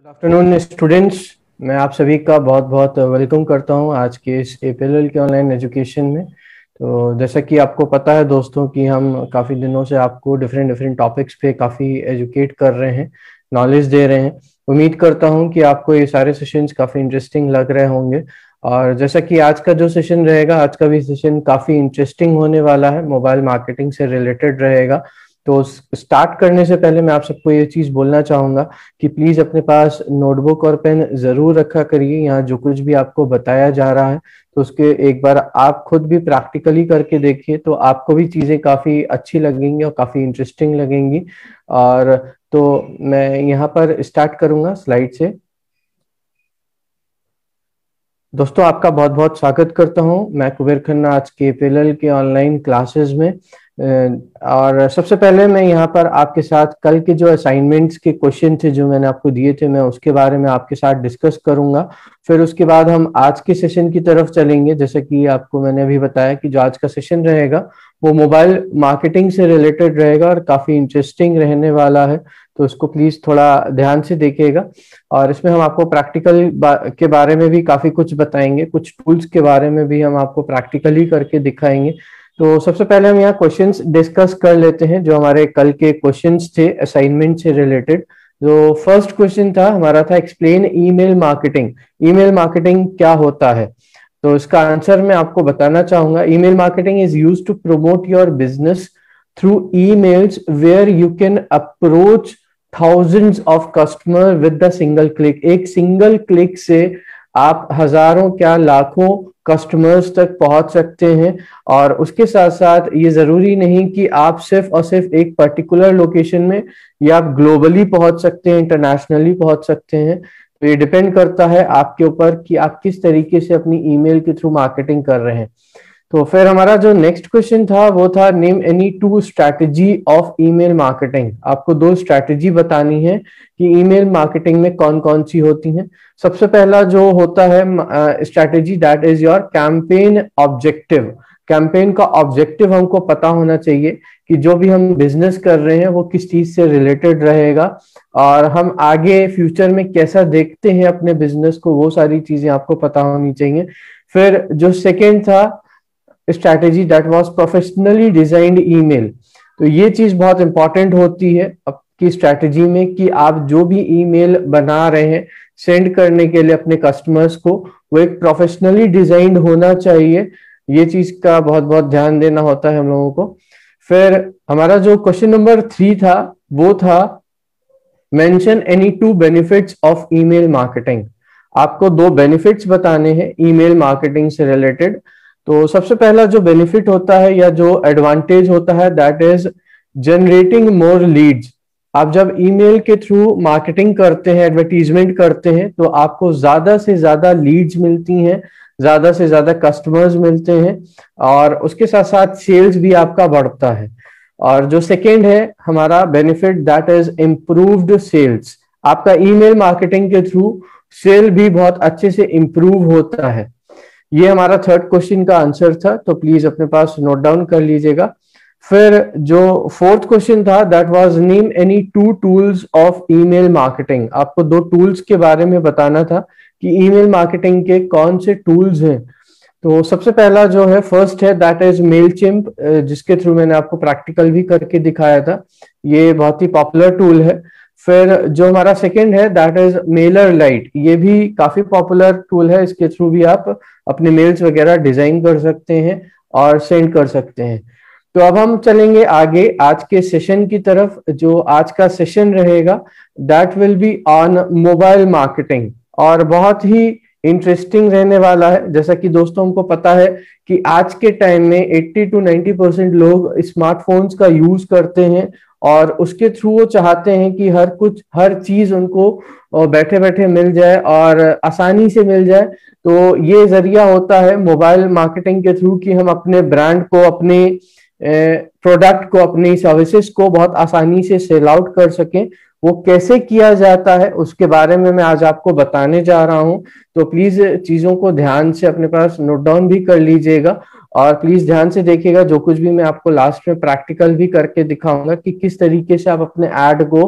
Good afternoon students. मैं आप सभी का बहुत बहुत वेलकम करता हूं आज के इस एपीएलएल के ऑनलाइन एजुकेशन में। तो जैसा कि आपको पता है दोस्तों कि हम काफ़ी दिनों से आपको डिफरेंट डिफरेंट टॉपिक्स पे काफ़ी एजुकेट कर रहे हैं, नॉलेज दे रहे हैं। उम्मीद करता हूं कि आपको ये सारे सेशंस काफ़ी इंटरेस्टिंग लग रहे होंगे। और जैसा कि आज का जो सेशन रहेगा, आज का भी सेशन काफ़ी इंटरेस्टिंग होने वाला है, मोबाइल मार्केटिंग से रिलेटेड रहेगा। तो स्टार्ट करने से पहले मैं आप सबको ये चीज़ बोलना चाहूँगा कि प्लीज अपने पास नोटबुक और पेन जरूर रखा करिए। यहाँ जो कुछ भी आपको बताया जा रहा है तो उसके एक बार आप खुद भी प्रैक्टिकली करके देखिए, तो आपको भी चीजें काफी अच्छी लगेंगी और काफी इंटरेस्टिंग लगेंगी। और तो मैं यहाँ पर स्टार्ट करूंगा स्लाइड से। दोस्तों आपका बहुत बहुत स्वागत करता हूं मैं कुबेर खन्ना आज के एपीएलएल के ऑनलाइन क्लासेस में। और सबसे पहले मैं यहाँ पर आपके साथ कल के जो असाइनमेंट्स के क्वेश्चन थे जो मैंने आपको दिए थे, मैं उसके बारे में आपके साथ डिस्कस करूंगा। फिर उसके बाद हम आज के सेशन की तरफ चलेंगे। जैसे कि आपको मैंने अभी बताया कि जो आज का सेशन रहेगा वो मोबाइल मार्केटिंग से रिलेटेड रहेगा और काफी इंटरेस्टिंग रहने वाला है, तो उसको प्लीज थोड़ा ध्यान से देखिएगा। और इसमें हम आपको प्रैक्टिकल के बारे में भी काफी कुछ बताएंगे, कुछ टूल्स के बारे में भी हम आपको प्रैक्टिकली करके दिखाएंगे। तो सबसे पहले हम यहाँ क्वेश्चंस डिस्कस कर लेते हैं जो हमारे कल के क्वेश्चंस थे असाइनमेंट से रिलेटेड। जो फर्स्ट क्वेश्चन था हमारा था explain email marketing. Email marketing क्या होता है? तो इसका आंसर मैं आपको बताना चाहूंगा। Email marketing is used to promote your business through emails where you can approach thousands of customer with the single click। एक सिंगल क्लिक से आप हजारों क्या लाखों कस्टमर्स तक पहुंच सकते हैं। और उसके साथ साथ ये जरूरी नहीं कि आप सिर्फ और सिर्फ एक पर्टिकुलर लोकेशन में, या आप ग्लोबली पहुंच सकते हैं, इंटरनेशनली पहुंच सकते हैं। तो ये डिपेंड करता है आपके ऊपर कि आप किस तरीके से अपनी ईमेल के थ्रू मार्केटिंग कर रहे हैं। तो फिर हमारा जो नेक्स्ट क्वेश्चन था वो था name any two strategy of email marketing. आपको दो स्ट्रैटेजी बतानी है कि ईमेल मार्केटिंग में कौन कौन सी होती हैं। सबसे पहला जो होता है strategy, that is your campaign objective. Campaign का ऑब्जेक्टिव हमको पता होना चाहिए कि जो भी हम बिजनेस कर रहे हैं वो किस चीज से रिलेटेड रहेगा और हम आगे फ्यूचर में कैसा देखते हैं अपने बिजनेस को, वो सारी चीजें आपको पता होनी चाहिए। फिर जो सेकेंड था strategy, that was professionally designed email. तो ये चीज बहुत इंपॉर्टेंट होती है आपकी स्ट्रैटेजी में कि आप जो भी ईमेल बना रहे हैं सेंड करने के लिए अपने कस्टमर्स को, वो एक प्रोफेशनली डिजाइंड होना चाहिए। ये चीज का बहुत बहुत ध्यान देना होता है हम लोगों को। फिर हमारा जो क्वेश्चन नंबर 3 था वो था mention any two benefits of email marketing. आपको दो बेनिफिट्स बताने हैं ईमेल मार्केटिंग से रिलेटेड। तो सबसे पहला जो बेनिफिट होता है या जो एडवांटेज होता है, that is generating more Leeds. आप जब ईमेल के थ्रू मार्केटिंग करते हैं, एडवर्टीजमेंट करते हैं, तो आपको ज्यादा से ज्यादा लीड्स मिलती हैं, ज्यादा से ज्यादा कस्टमर्स मिलते हैं और उसके साथ साथ सेल्स भी आपका बढ़ता है। और जो सेकेंड है हमारा benefit, that is improved sales. आपका ईमेल मार्केटिंग के थ्रू सेल भी बहुत अच्छे से इंप्रूव होता है। ये हमारा थर्ड क्वेश्चन का आंसर था, तो प्लीज अपने पास नोट डाउन कर लीजिएगा। फिर जो फोर्थ क्वेश्चन था, that was name any two tools of email marketing. आपको दो टूल्स के बारे में बताना था कि ईमेल मार्केटिंग के कौन से टूल्स हैं। तो सबसे पहला जो है फर्स्ट है, दैट इज मेलचिम्प, जिसके थ्रू मैंने आपको प्रैक्टिकल भी करके दिखाया था। ये बहुत ही पॉपुलर टूल है। फिर जो हमारा सेकंड है, दैट इज मेलर लाइट। ये भी काफी पॉपुलर टूल है, इसके थ्रू भी आप अपने मेल्स वगैरह डिजाइन कर सकते हैं और सेंड कर सकते हैं। तो अब हम चलेंगे आगे आज के सेशन की तरफ। जो आज का सेशन रहेगा that will be on mobile marketing और बहुत ही इंटरेस्टिंग रहने वाला है। जैसा कि दोस्तों हमको पता है कि आज के टाइम में 80 to 90% लोग स्मार्टफोन्स का यूज करते हैं और उसके थ्रू वो चाहते हैं कि हर चीज उनको बैठे बैठे मिल जाए और आसानी से मिल जाए। तो ये जरिया होता है मोबाइल मार्केटिंग के थ्रू कि हम अपने ब्रांड को, अपने प्रोडक्ट को, अपनी सर्विसेज को बहुत आसानी से सेल आउट कर सकें। वो कैसे किया जाता है उसके बारे में मैं आज आपको बताने जा रहा हूं। तो प्लीज चीजों को ध्यान से अपने पास नोट डाउन भी कर लीजिएगा और प्लीज ध्यान से देखिएगा। जो कुछ भी मैं आपको लास्ट में प्रैक्टिकल भी करके दिखाऊंगा कि किस तरीके से आप अपने ऐड को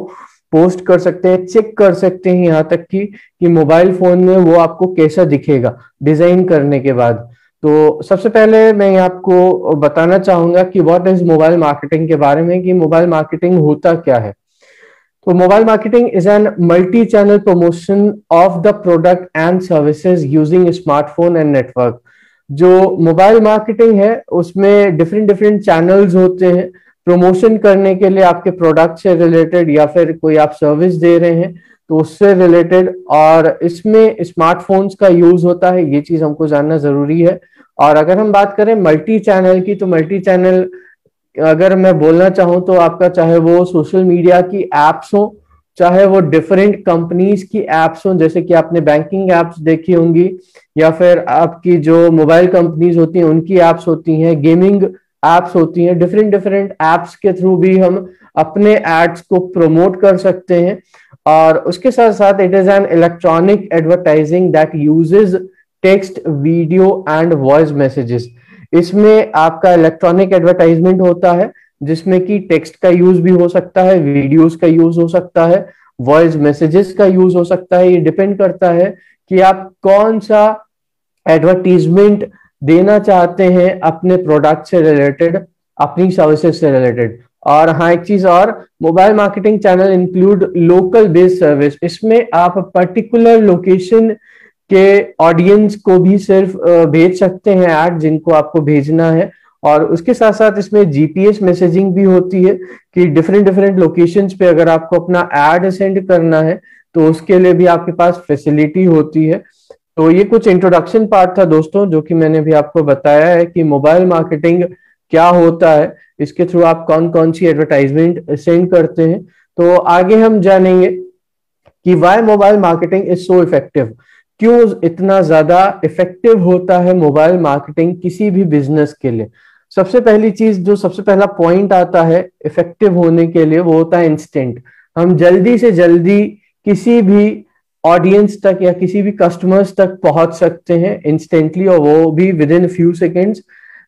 पोस्ट कर सकते हैं, चेक कर सकते हैं, यहाँ तक कि मोबाइल फोन में वो आपको कैसा दिखेगा डिजाइन करने के बाद। तो सबसे पहले मैं आपको बताना चाहूंगा कि व्हाट इज मोबाइल मार्केटिंग के बारे में, कि मोबाइल मार्केटिंग होता क्या है। तो mobile marketing is an multi channel promotion of the product and services using smartphone and network. जो मोबाइल मार्केटिंग है उसमें डिफरेंट डिफरेंट चैनल्स होते हैं प्रमोशन करने के लिए, आपके प्रोडक्ट से रिलेटेड या फिर कोई आप सर्विस दे रहे हैं तो उससे रिलेटेड, और इसमें स्मार्टफोन्स का यूज होता है, ये चीज हमको जानना जरूरी है। और अगर हम बात करें मल्टी चैनल की, तो मल्टी चैनल अगर मैं बोलना चाहूँ तो आपका चाहे वो सोशल मीडिया की एप्स हो, चाहे वो डिफरेंट कंपनीज की एप्स हो, जैसे कि आपने बैंकिंग एप्स देखी होंगी, या फिर आपकी जो मोबाइल कंपनीज होती हैं उनकी एप्स होती हैं, गेमिंग एप्स होती हैं, डिफरेंट डिफरेंट एप्स के थ्रू भी हम अपने एड्स को प्रमोट कर सकते हैं। और उसके साथ साथ it is an electronic advertising that uses text, video and voice messages. इसमें आपका इलेक्ट्रॉनिक एडवर्टाइजमेंट होता है जिसमें कि टेक्स्ट का यूज भी हो सकता है, वीडियोस का यूज हो सकता है, वॉइस मैसेजेस का यूज हो सकता है। ये डिपेंड करता है कि आप कौन सा एडवर्टीजमेंट देना चाहते हैं अपने प्रोडक्ट से रिलेटेड, अपनी सर्विसेज से रिलेटेड। और हाँ, एक चीज और, mobile marketing channel include local based service. इसमें आप पर्टिकुलर लोकेशन के ऑडियंस को भी सिर्फ भेज सकते हैं ऐड जिनको आपको भेजना है। और उसके साथ साथ इसमें जीपीएस मैसेजिंग भी होती है कि डिफरेंट डिफरेंट लोकेशंस पे अगर आपको अपना ऐड सेंड करना है तो उसके लिए भी आपके पास फैसिलिटी होती है। तो ये कुछ इंट्रोडक्शन पार्ट था दोस्तों, जो कि मैंने भी आपको बताया है कि मोबाइल मार्केटिंग क्या होता है, इसके थ्रू आप कौन कौन सी एडवर्टाइजमेंट सेंड करते हैं। तो आगे हम जानेंगे कि why mobile marketing is so effective, क्यों इतना ज्यादा इफेक्टिव होता है मोबाइल मार्केटिंग किसी भी बिजनेस के लिए। सबसे पहली चीज, जो सबसे पहला पॉइंट आता है इफेक्टिव होने के लिए, वो होता है इंस्टेंट। हम जल्दी से जल्दी किसी भी ऑडियंस तक या किसी भी कस्टमर्स तक पहुंच सकते हैं इंस्टेंटली, और वो भी with in few seconds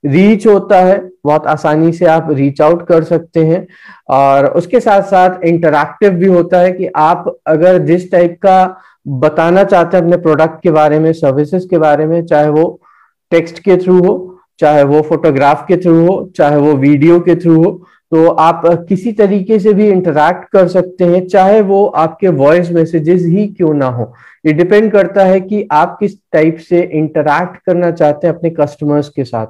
reach होता है, बहुत आसानी से आप रीच आउट कर सकते हैं। और उसके साथ साथ इंटरैक्टिव भी होता है कि आप अगर जिस टाइप का बताना चाहते हैं अपने प्रोडक्ट के बारे में, सर्विसेज के बारे में, चाहे वो टेक्स्ट के थ्रू हो, चाहे वो फोटोग्राफ के थ्रू हो, चाहे वो वीडियो के थ्रू हो, तो आप किसी तरीके से भी इंटरैक्ट कर सकते हैं, चाहे वो आपके वॉइस मैसेजेस ही क्यों ना हो। ये डिपेंड करता है कि आप किस टाइप से इंटरैक्ट करना चाहते हैं अपने कस्टमर्स के साथ।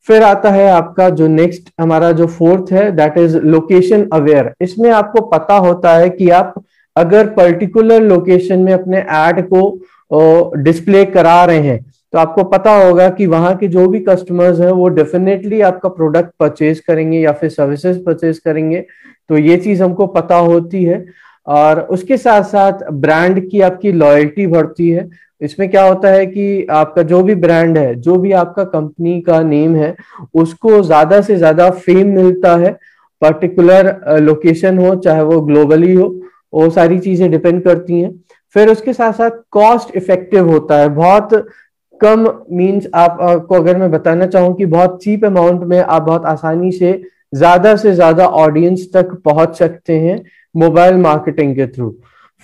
फिर आता है आपका जो नेक्स्ट, हमारा जो फोर्थ है, दैट इज लोकेशन अवेयर। इसमें आपको पता होता है कि आप अगर पर्टिकुलर लोकेशन में अपने ऐड को डिस्प्ले करा रहे हैं तो आपको पता होगा कि वहां के जो भी कस्टमर्स हैं वो डेफिनेटली आपका प्रोडक्ट परचेज करेंगे या फिर सर्विसेज परचेज करेंगे। तो ये चीज हमको पता होती है। और उसके साथ साथ ब्रांड की आपकी लॉयल्टी बढ़ती है। इसमें क्या होता है कि आपका जो भी ब्रांड है, जो भी आपका कंपनी का नेम है, उसको ज्यादा से ज्यादा फेम मिलता है, पर्टिकुलर लोकेशन हो चाहे वो ग्लोबली हो, वो सारी चीजें डिपेंड करती हैं। फिर उसके साथ साथ कॉस्ट इफेक्टिव होता है, बहुत कम मींस आपको अगर मैं बताना चाहूँ कि बहुत चीप अमाउंट में आप बहुत आसानी से ज्यादा ऑडियंस तक पहुंच सकते हैं मोबाइल मार्केटिंग के थ्रू।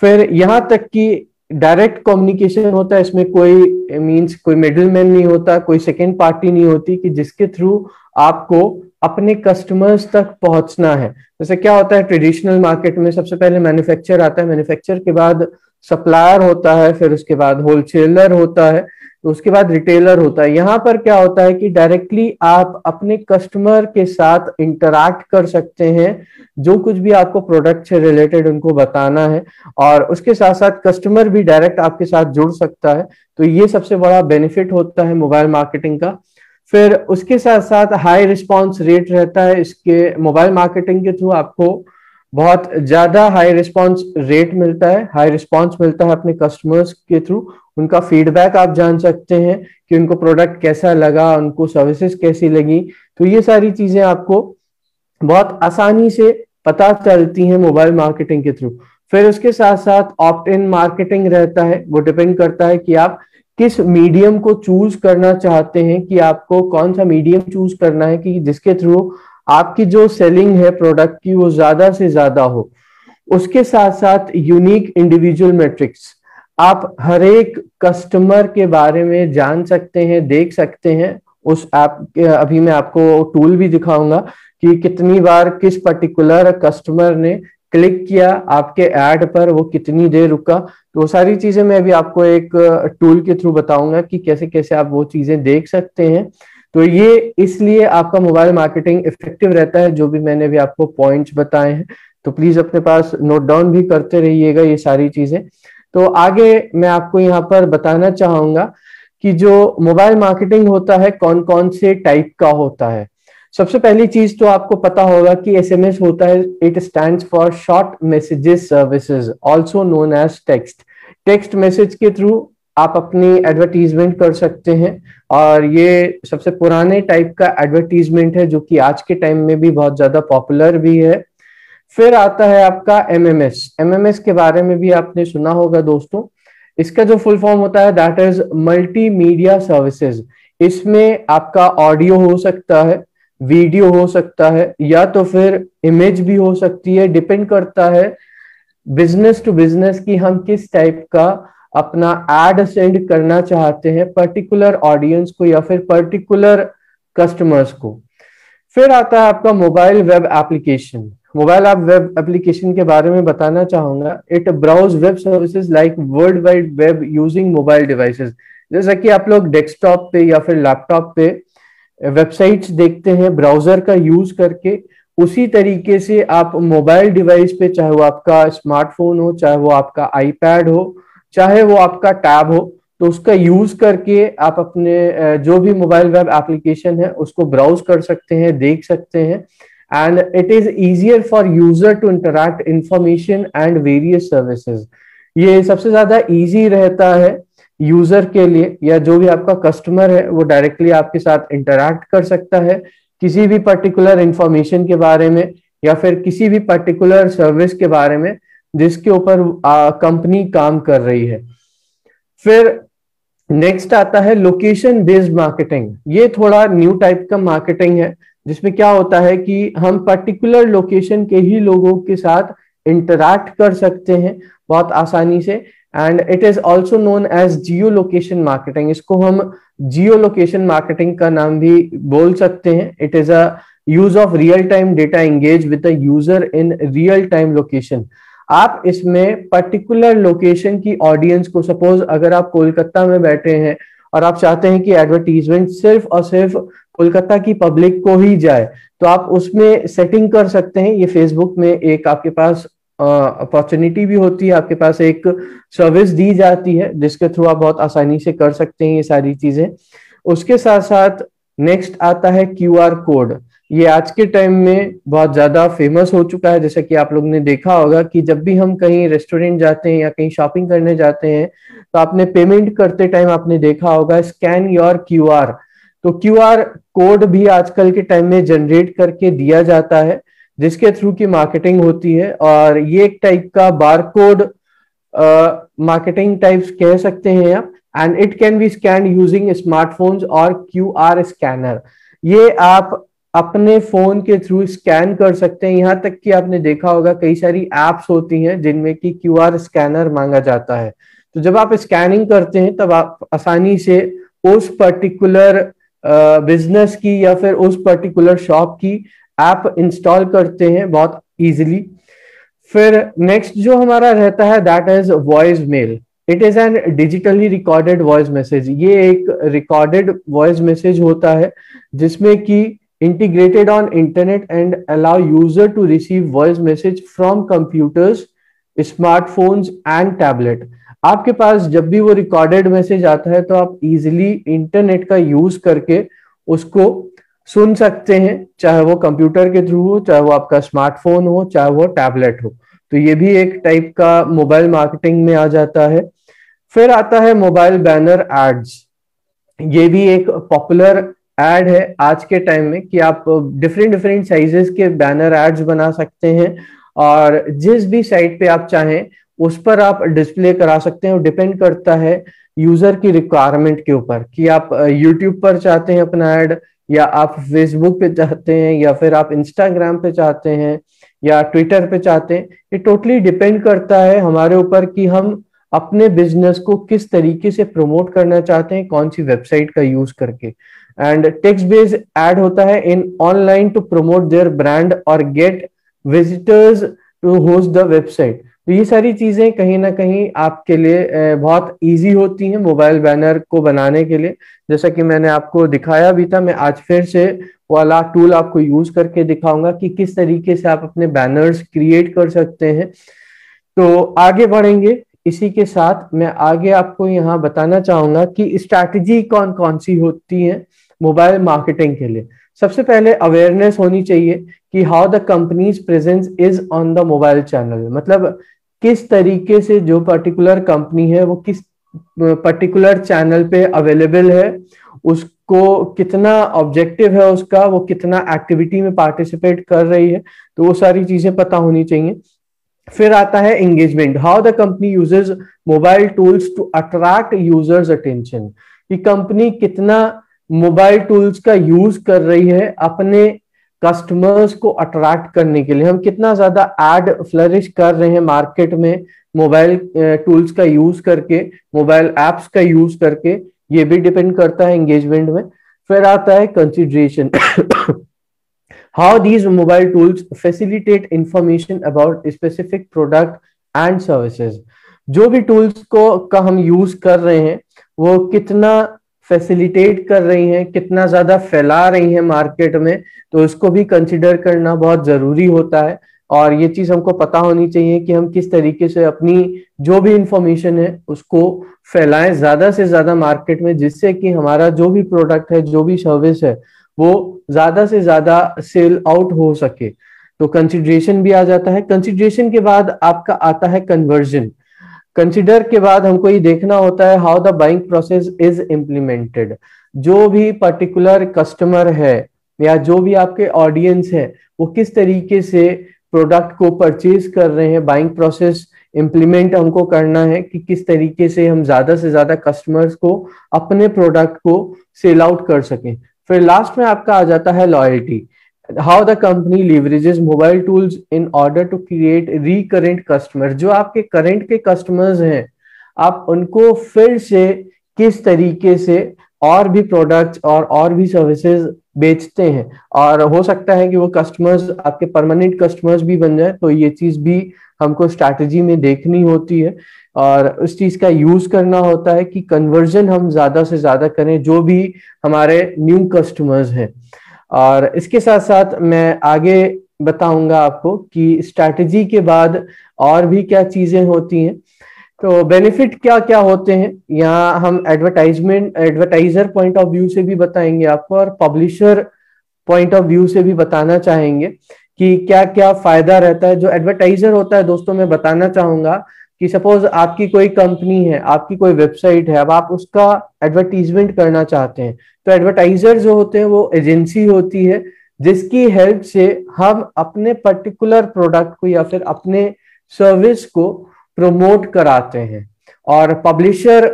फिर यहाँ तक कि डायरेक्ट कम्युनिकेशन होता है, इसमें कोई मींस कोई मिडिल मैन नहीं होता, कोई सेकेंड पार्टी नहीं होती कि जिसके थ्रू आपको अपने कस्टमर्स तक पहुंचना है। जैसे क्या होता है ट्रेडिशनल मार्केट में, सबसे पहले मैन्युफैक्चर आता है, मैन्युफैक्चर के बाद सप्लायर होता है, फिर उसके बाद होलसेलर होता है, तो उसके बाद रिटेलर होता है। यहाँ पर क्या होता है कि डायरेक्टली आप अपने कस्टमर के साथ इंटरैक्ट कर सकते हैं, जो कुछ भी आपको प्रोडक्ट से रिलेटेड उनको बताना है, और उसके साथ साथ कस्टमर भी डायरेक्ट आपके साथ जुड़ सकता है। तो ये सबसे बड़ा बेनिफिट होता है मोबाइल मार्केटिंग का। फिर उसके साथ साथ हाई रिस्पॉन्स रेट रहता है इसके, मोबाइल मार्केटिंग के थ्रू आपको बहुत ज्यादा हाई रिस्पॉन्स रेट मिलता है, हाई रिस्पॉन्स मिलता है अपने कस्टमर्स के थ्रू। उनका फीडबैक आप जान सकते हैं कि उनको प्रोडक्ट कैसा लगा, उनको सर्विसेज कैसी लगी। तो ये सारी चीजें आपको बहुत आसानी से पता चलती हैं मोबाइल मार्केटिंग के थ्रू। फिर उसके साथ साथ ऑप्ट इन मार्केटिंग रहता है, वो डिपेंड करता है कि आप किस मीडियम को चूज करना चाहते हैं, कि आपको कौन सा मीडियम चूज करना है कि जिसके थ्रू आपकी जो सेलिंग है प्रोडक्ट की वो ज्यादा से ज्यादा हो। उसके साथ साथ यूनिक इंडिविजुअल मैट्रिक्स, आप हर एक कस्टमर के बारे में जान सकते हैं, देख सकते हैं उस ऐप के। अभी मैं आपको टूल भी दिखाऊंगा कि कितनी बार किस पर्टिकुलर कस्टमर ने क्लिक किया आपके ऐड पर, वो कितनी देर रुका। तो वो सारी चीजें मैं अभी आपको एक टूल के थ्रू बताऊंगा कि कैसे कैसे आप वो चीजें देख सकते हैं। तो ये इसलिए आपका मोबाइल मार्केटिंग इफेक्टिव रहता है, जो भी मैंने भी आपको पॉइंट्स बताए हैं। तो प्लीज अपने पास नोट डाउन भी करते रहिएगा ये सारी चीजें। तो आगे मैं आपको यहाँ पर बताना चाहूंगा कि जो मोबाइल मार्केटिंग होता है कौन कौन से टाइप का होता है। सबसे पहली चीज तो आपको पता होगा कि एसएमएस होता है, it stands for short messages services, also known as text. Text message के थ्रू आप अपनी एडवर्टीजमेंट कर सकते हैं, और ये सबसे पुराने टाइप का एडवर्टीजमेंट है जो कि आज के टाइम में भी बहुत ज्यादा पॉपुलर भी है। फिर आता है आपका एमएमएस। एमएमएस के बारे में भी आपने सुना होगा दोस्तों। इसका जो फुल फॉर्म होता है दैट इज मल्टीमीडिया सर्विसेज। इसमें आपका ऑडियो हो सकता है, वीडियो हो सकता है, या तो फिर इमेज भी हो सकती है। डिपेंड करता है बिजनेस टू बिजनेस की हम किस टाइप का अपना एड सेंड करना चाहते हैं पर्टिकुलर ऑडियंस को या फिर पर्टिकुलर कस्टमर्स को। फिर आता है आपका mobile web application. Mobile app web application के बारे में बताना चाहूंगा। It browse web services like world wide web using mobile devices. जैसा कि आप लोग डेस्कटॉप पे या फिर लैपटॉप पे वेबसाइट्स देखते हैं ब्राउजर का यूज करके, उसी तरीके से आप मोबाइल डिवाइस पे, चाहे वो आपका स्मार्टफोन हो, चाहे वो आपका आईपैड हो, चाहे वो आपका टैब हो, तो उसका यूज करके आप अपने जो भी मोबाइल वेब एप्लीकेशन है उसको ब्राउज कर सकते हैं, देख सकते हैं। And it is easier for user to interact information and various services. ये सबसे ज्यादा इजी रहता है यूजर के लिए, या जो भी आपका कस्टमर है वो डायरेक्टली आपके साथ इंटरैक्ट कर सकता है किसी भी पर्टिकुलर इंफॉर्मेशन के बारे में, या फिर किसी भी पर्टिकुलर सर्विस के बारे में जिसके ऊपर कंपनी काम कर रही है। फिर नेक्स्ट आता है लोकेशन बेस्ड मार्केटिंग। ये थोड़ा न्यू टाइप का मार्केटिंग है, जिसमें क्या होता है कि हम पर्टिकुलर लोकेशन के ही लोगों के साथ इंटरैक्ट कर सकते हैं बहुत आसानी से। And it is also known as geo location marketing. इसको हम जियो लोकेशन मार्केटिंग का नाम भी बोल सकते हैं। It is a use of real time data engage with the user in real time location. आप इसमें पर्टिकुलर लोकेशन की ऑडियंस को, सपोज अगर आप कोलकाता में बैठे हैं और आप चाहते हैं कि एडवर्टीजमेंट सिर्फ और सिर्फ कोलकाता की पब्लिक को ही जाए, तो आप उसमें सेटिंग कर सकते हैं। ये फेसबुक में एक आपके पास अपॉर्चुनिटी भी होती है, आपके पास एक सर्विस दी जाती है जिसके थ्रू आप बहुत आसानी से कर सकते हैं ये सारी चीजें। उसके साथ साथ नेक्स्ट आता है क्यूआर कोड। ये आज के टाइम में बहुत ज्यादा फेमस हो चुका है। जैसे कि आप लोग ने देखा होगा कि जब भी हम कहीं रेस्टोरेंट जाते हैं या कहीं शॉपिंग करने जाते हैं, तो आपने पेमेंट करते टाइम आपने देखा होगा स्कैन योर क्यूआर। तो क्यूआर कोड भी आजकल के टाइम में जनरेट करके दिया जाता है, जिसके थ्रू की मार्केटिंग होती है। और ये एक टाइप का बारकोड मार्केटिंग टाइप्स कह सकते हैं आप। And it can be scan using smartphones और क्यूआर स्कैनर। ये आप अपने फोन के थ्रू स्कैन कर सकते हैं। यहाँ तक कि आपने देखा होगा कई सारी एप्स होती हैं जिनमें कि क्यूआर स्कैनर मांगा जाता है। तो जब आप स्कैनिंग करते हैं तब आप आसानी से उस पर्टिकुलर बिजनेस की या फिर उस पर्टिकुलर शॉप की ऐप इंस्टॉल करते हैं बहुत इजीली। फिर नेक्स्ट जो हमारा रहता है that is voice mail. It is an digitally recorded voice message. ये एक रिकॉर्डेड वॉइस मैसेज होता है जिसमें कि integrated on internet and allow user to receive voice message from computers, smartphones and tablet। आपके पास जब भी वो रिकॉर्डेड मैसेज आता है तो आप इजीली इंटरनेट का यूज करके उसको सुन सकते हैं, चाहे वो कंप्यूटर के थ्रू हो, चाहे वो आपका स्मार्टफोन हो, चाहे वो टैबलेट हो। तो ये भी एक टाइप का मोबाइल मार्केटिंग में आ जाता है। फिर आता है मोबाइल बैनर एड्स। ये भी एक पॉपुलर एड है आज के टाइम में कि आप डिफरेंट डिफरेंट साइजेस के बैनर एड्स बना सकते हैं, और जिस भी साइट पे आप चाहें उस पर आप डिस्प्ले करा सकते हैं। डिपेंड करता है यूजर की रिक्वायरमेंट के ऊपर कि आप यूट्यूब पर चाहते हैं अपना ऐड, या आप फेसबुक पे चाहते हैं, या फिर आप इंस्टाग्राम पे चाहते हैं, या ट्विटर पे चाहते हैं, ये टोटली डिपेंड करता है हमारे ऊपर कि हम अपने बिजनेस को किस तरीके से प्रमोट करना चाहते हैं, कौन सी वेबसाइट का यूज करके। एंड टेक्स्ट बेस्ड ऐड होता है in online to promote their brand और get visitors to host the website. तो ये सारी चीजें कहीं ना कहीं आपके लिए बहुत इजी होती हैं मोबाइल बैनर को बनाने के लिए। जैसा कि मैंने आपको दिखाया भी था, मैं आज फिर से वाला टूल आपको यूज करके दिखाऊंगा कि किस तरीके से आप अपने बैनर्स क्रिएट कर सकते हैं। तो आगे बढ़ेंगे, इसी के साथ मैं आगे आपको यहाँ बताना चाहूंगा कि स्ट्रैटेजी कौन कौन सी होती है मोबाइल मार्केटिंग के लिए। सबसे पहले अवेयरनेस होनी चाहिए कि how the companies presence is on the mobile channel, मतलब किस तरीके से जो पर्टिकुलर कंपनी है वो किस पर्टिकुलर चैनल पे अवेलेबल है, उसको कितना ऑब्जेक्टिव है उसका, वो कितना एक्टिविटी में पार्टिसिपेट कर रही है, तो वो सारी चीजें पता होनी चाहिए। फिर आता है engagement, how the company uses mobile tools to attract users attention, कि कंपनी कितना मोबाइल टूल्स का यूज कर रही है अपने कस्टमर्स को अट्रैक्ट करने के लिए, हम कितना ज्यादा एड फ्लरिश कर रहे हैं मार्केट में मोबाइल टूल्स का यूज करके, मोबाइल एप्स का यूज करके, ये भी डिपेंड करता है एंगेजमेंट में। फिर आता है consideration, how these mobile tools facilitate information about specific product and services। जो भी टूल्स को का हम यूज कर रहे हैं वो कितना फैसिलिटेट कर रही हैं, कितना ज्यादा फैला रही हैं मार्केट में, तो उसको भी कंसिडर करना बहुत जरूरी होता है। और ये चीज हमको पता होनी चाहिए कि हम किस तरीके से अपनी जो भी इंफॉर्मेशन है उसको फैलाएं ज्यादा से ज्यादा मार्केट में, जिससे कि हमारा जो भी प्रोडक्ट है, जो भी सर्विस है, वो ज्यादा से ज्यादा सेल आउट हो सके। तो कंसिडरेशन भी आ जाता है। कंसिडरेशन के बाद आपका आता है कन्वर्जन। कंसिडर के बाद हमको ये देखना होता है how the buying process is implemented. जो भी पर्टिकुलर कस्टमर है या जो भी आपके ऑडियंस है वो किस तरीके से प्रोडक्ट को परचेज कर रहे हैं, बाइंग प्रोसेस इम्प्लीमेंट हमको करना है कि किस तरीके से हम ज्यादा से ज्यादा कस्टमर्स को अपने प्रोडक्ट को सेल आउट कर सकें। फिर लास्ट में आपका आ जाता है loyalty, how the company leverages mobile tools in order to create recurrent customer. जो आपके करंट के कस्टमर्स हैं आप उनको फिर से किस तरीके से और भी प्रोडक्ट्स और भी सर्विसेज बेचते हैं, और हो सकता है कि वो कस्टमर्स आपके परमानेंट कस्टमर्स भी बन जाए। तो ये चीज भी हमको स्ट्रैटेजी में देखनी होती है और उस चीज का यूज करना होता है कि कन्वर्जन हम ज्यादा से ज्यादा करें जो भी हमारे न्यू कस्टमर्स हैं। और इसके साथ साथ मैं आगे बताऊंगा आपको कि स्ट्रैटेजी के बाद और भी क्या चीजें होती हैं। तो बेनिफिट क्या क्या होते हैं, यहाँ हम एडवर्टाइजर पॉइंट ऑफ व्यू से भी बताएंगे आपको और पब्लिशर पॉइंट ऑफ व्यू से भी बताना चाहेंगे कि क्या क्या फायदा रहता है। जो एडवर्टाइजर होता है दोस्तों, मैं बताना चाहूंगा कि सपोज आपकी कोई कंपनी है, आपकी कोई वेबसाइट है, अब आप उसका एडवर्टीजमेंट करना चाहते हैं, तो एडवर्टाइजर जो होते हैं वो एजेंसी होती है जिसकी हेल्प से हम अपने पर्टिकुलर प्रोडक्ट को या फिर अपने सर्विस को प्रमोट कराते हैं। और पब्लिशर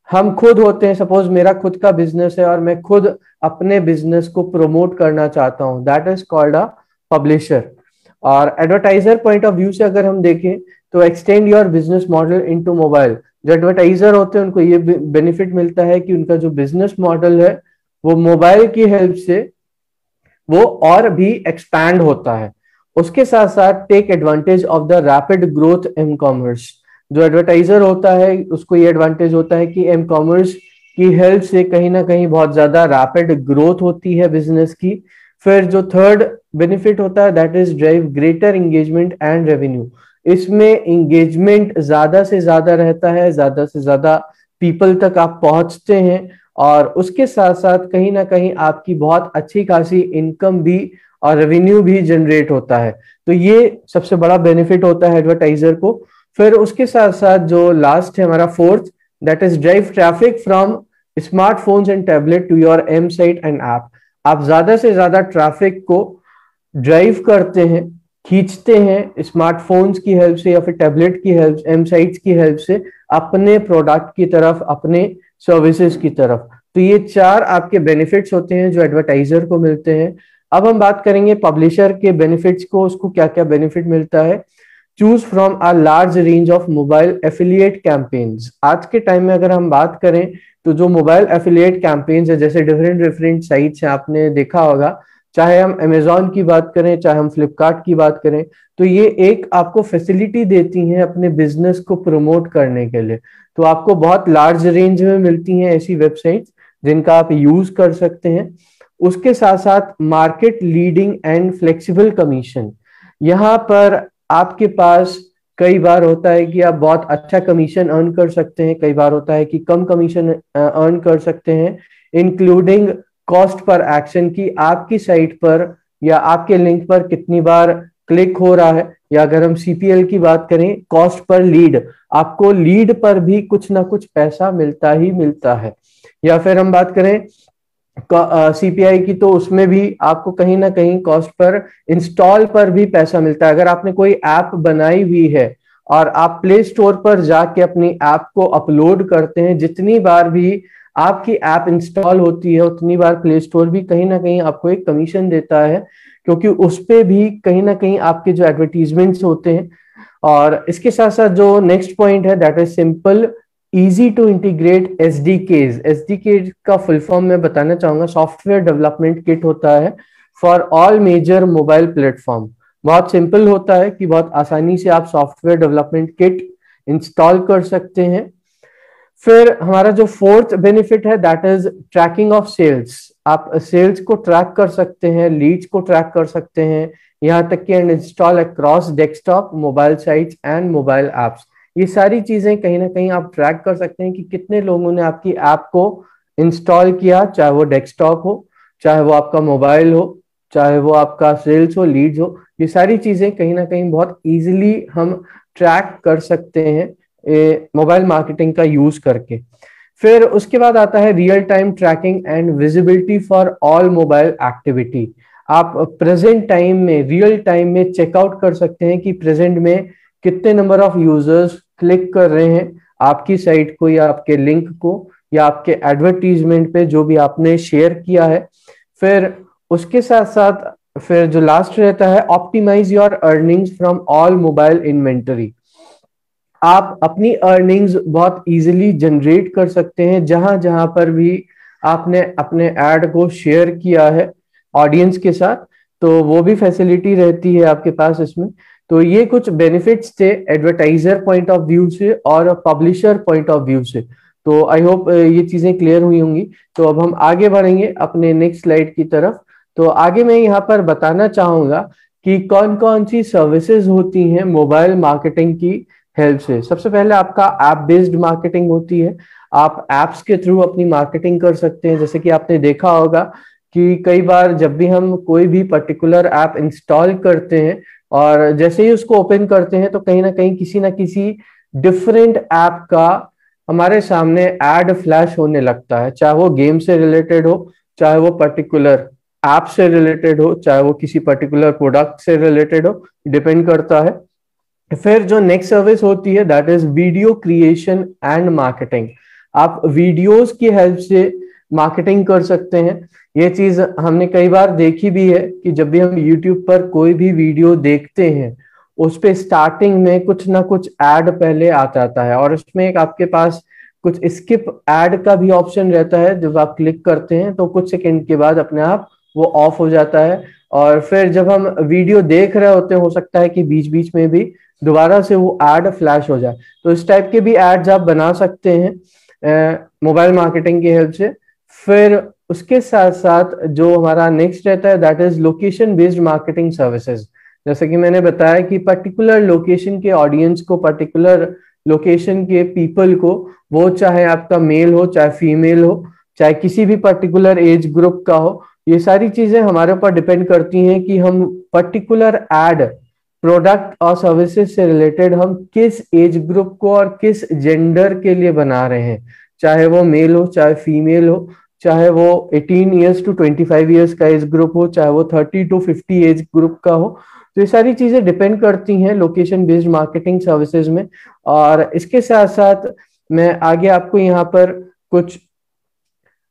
हम खुद होते हैं, सपोज मेरा खुद का बिजनेस है और मैं खुद अपने बिजनेस को प्रमोट करना चाहता हूं, that is called a publisher. और एडवर्टाइजर पॉइंट ऑफ व्यू से अगर हम देखें तो extend your business model into mobile. जो एडवर्टाइजर होते हैं उनको ये बेनिफिट मिलता है कि उनका जो बिजनेस मॉडल है वो मोबाइल की हेल्प से वो और भी एक्सपैंड होता है। उसके साथ साथ take advantage of the rapid growth M commerce. जो एडवर्टाइजर होता है उसको ये एडवांटेज होता है कि एम कॉमर्स की हेल्प से कहीं ना कहीं बहुत ज्यादा रैपिड ग्रोथ होती है बिजनेस की। फिर जो थर्ड बेनिफिट होता है that is drive greater engagement and revenue. इसमें एंगेजमेंट ज्यादा से ज्यादा रहता है, ज्यादा से ज्यादा पीपल तक आप पहुंचते हैं और उसके साथ साथ कहीं ना कहीं आपकी बहुत अच्छी खासी इनकम भी और रेवेन्यू भी जनरेट होता है। तो ये सबसे बड़ा बेनिफिट होता है एडवर्टाइजर को। फिर उसके साथ साथ जो लास्ट है हमारा fourth, that is drive traffic from smartphones and tablet to your M site and app. आप ज्यादा से ज्यादा ट्रैफिक को ड्राइव करते हैं, खींचते हैं स्मार्टफोन्स की हेल्प से या फिर टैबलेट की हेल्प, एम साइट्स की हेल्प से अपने प्रोडक्ट की तरफ, अपने सर्विसेज की तरफ। तो ये चार आपके बेनिफिट्स होते हैं जो एडवर्टाइजर को मिलते हैं। अब हम बात करेंगे पब्लिशर के बेनिफिट्स को, उसको क्या क्या बेनिफिट मिलता है। Choose from a large range of mobile affiliate campaigns. आज के टाइम में अगर हम बात करें तो जो मोबाइल एफिलिएट कैंपेन्स है, जैसे डिफरेंट डिफरेंट साइट्स हैं, आपने देखा होगा, चाहे हम अमेजोन की बात करें, चाहे हम फ्लिपकार्ट की बात करें, तो ये एक आपको फैसिलिटी देती हैं अपने बिजनेस को प्रमोट करने के लिए। तो आपको बहुत लार्ज रेंज में मिलती हैं ऐसी वेबसाइट्स जिनका आप यूज कर सकते हैं। उसके साथ साथ market leading and flexible commission. यहाँ पर आपके पास कई बार होता है कि आप बहुत अच्छा कमीशन अर्न कर सकते हैं, कई बार होता है कि कम कमीशन अर्न कर सकते हैं, इंक्लूडिंग कॉस्ट पर एक्शन की आपकी साइट पर या आपके लिंक पर कितनी बार क्लिक हो रहा है, या अगर हम सीपीएल की बात करें, कॉस्ट पर लीड, आपको लीड पर भी कुछ ना कुछ पैसा मिलता ही मिलता है। या फिर हम बात करें सीपीआई की, तो उसमें भी आपको कहीं ना कहीं कॉस्ट पर, इंस्टॉल पर भी पैसा मिलता है। अगर आपने कोई ऐप बनाई हुई है और आप प्ले स्टोर पर जाके अपनी ऐप को अपलोड करते हैं, जितनी बार भी आपकी ऐप इंस्टॉल होती है उतनी बार प्ले स्टोर भी कहीं ना कहीं आपको एक कमीशन देता है, क्योंकि उस पे भी कहीं ना कहीं आपके जो एडवर्टीजमेंट्स होते हैं। और इसके साथ साथ जो नेक्स्ट पॉइंट है, that is simple easy to integrate SDKs. SDK का फुल फॉर्म मैं बताना चाहूंगा, सॉफ्टवेयर डेवलपमेंट किट होता है for all major mobile platform. बहुत सिंपल होता है कि बहुत आसानी से आप सॉफ्टवेयर डेवलपमेंट किट इंस्टॉल कर सकते हैं। फिर हमारा जो फोर्थ बेनिफिट है, that is tracking of sales. आप सेल्स को ट्रैक कर सकते हैं, लीड्स को ट्रैक कर सकते हैं, यहाँ तक कि and install across desktop, mobile sites and mobile apps. ये सारी चीजें कहीं ना कहीं आप ट्रैक कर सकते हैं कि कितने लोगों ने आपकी ऐप को इंस्टॉल किया, चाहे वो डेस्कटॉप हो, चाहे वो आपका मोबाइल हो, चाहे वो आपका सेल्स हो, लीड्स हो। ये सारी चीजें कहीं ना कहीं बहुत इजीली हम ट्रैक कर सकते हैं मोबाइल मार्केटिंग का यूज करके। फिर उसके बाद आता है real time tracking and visibility for all mobile activity. आप प्रेजेंट टाइम में, रियल टाइम में चेकआउट कर सकते हैं कि प्रेजेंट में कितने नंबर ऑफ यूजर्स क्लिक कर रहे हैं आपकी साइट को या आपके लिंक को या आपके एडवर्टीजमेंट पे जो भी आपने शेयर किया है। फिर उसके साथ साथ फिर जो लास्ट रहता है, optimize your earnings from all mobile inventory. आप अपनी अर्निंग्स बहुत इजीली जनरेट कर सकते हैं जहां जहां पर भी आपने अपने ऐड को शेयर किया है ऑडियंस के साथ, तो वो भी फैसिलिटी रहती है आपके पास इसमें। तो ये कुछ बेनिफिट्स थे एडवर्टाइजर पॉइंट ऑफ व्यू से और पब्लिशर पॉइंट ऑफ व्यू से। तो आई होप ये चीजें क्लियर हुई होंगी। तो अब हम आगे बढ़ेंगे अपने नेक्स्ट स्लाइड की तरफ। तो आगे मैं यहाँ पर बताना चाहूंगा कि कौन कौन सी सर्विसेज होती हैं मोबाइल मार्केटिंग की हेल्प से। सबसे पहले आपका ऐप बेस्ड मार्केटिंग होती है। आप एप्स के थ्रू अपनी मार्केटिंग कर सकते हैं। जैसे कि आपने देखा होगा कि कई बार जब भी हम कोई भी पर्टिकुलर ऐप इंस्टॉल करते हैं और जैसे ही उसको ओपन करते हैं तो कहीं ना किसी डिफरेंट ऐप का हमारे सामने एड फ्लैश होने लगता है, चाहे वो गेम से रिलेटेड हो, चाहे वो पर्टिकुलर ऐप से रिलेटेड हो, चाहे वो किसी पर्टिकुलर प्रोडक्ट से रिलेटेड हो, डिपेंड करता है। फिर जो नेक्स्ट सर्विस होती है, that is video creation and marketing. आप वीडियोस की हेल्प से मार्केटिंग कर सकते हैं। ये चीज हमने कई बार देखी भी है कि जब भी हम यूट्यूब पर कोई भी वीडियो देखते हैं, उस पे स्टार्टिंग में कुछ ना कुछ एड पहले आ जाता है और उसमें एक आपके पास कुछ स्किप एड का भी ऑप्शन रहता है। जब आप क्लिक करते हैं तो कुछ सेकंड के बाद अपने आप वो ऑफ हो जाता है और फिर जब हम वीडियो देख रहे होते हैं, हो सकता है कि बीच बीच में भी दोबारा से वो एड फ्लैश हो जाए। तो इस टाइप के भी एड्स आप बना सकते हैं मोबाइल मार्केटिंग की हेल्प से। फिर उसके साथ साथ जो हमारा नेक्स्ट रहता है, that is location based marketing services. जैसे कि मैंने बताया कि पर्टिकुलर लोकेशन के ऑडियंस को, पर्टिकुलर लोकेशन के पीपल को, वो चाहे आपका मेल हो, चाहे फीमेल हो, चाहे किसी भी पर्टिकुलर एज ग्रुप का हो, ये सारी चीजें हमारे ऊपर डिपेंड करती हैं कि हम पर्टिकुलर एड प्रोडक्ट और सर्विसेज से रिलेटेड हम किस एज ग्रुप को और किस जेंडर के लिए बना रहे हैं, चाहे वो मेल हो, चाहे फीमेल हो, चाहे वो 18 ईयर्स टू 25 ईयर्स का एज ग्रुप हो, चाहे वो 30 टू 50 एज ग्रुप का हो। तो ये सारी चीजें डिपेंड करती हैं लोकेशन बेस्ड मार्केटिंग सर्विसेज में। और इसके साथ साथ मैं आगे आपको यहाँ पर कुछ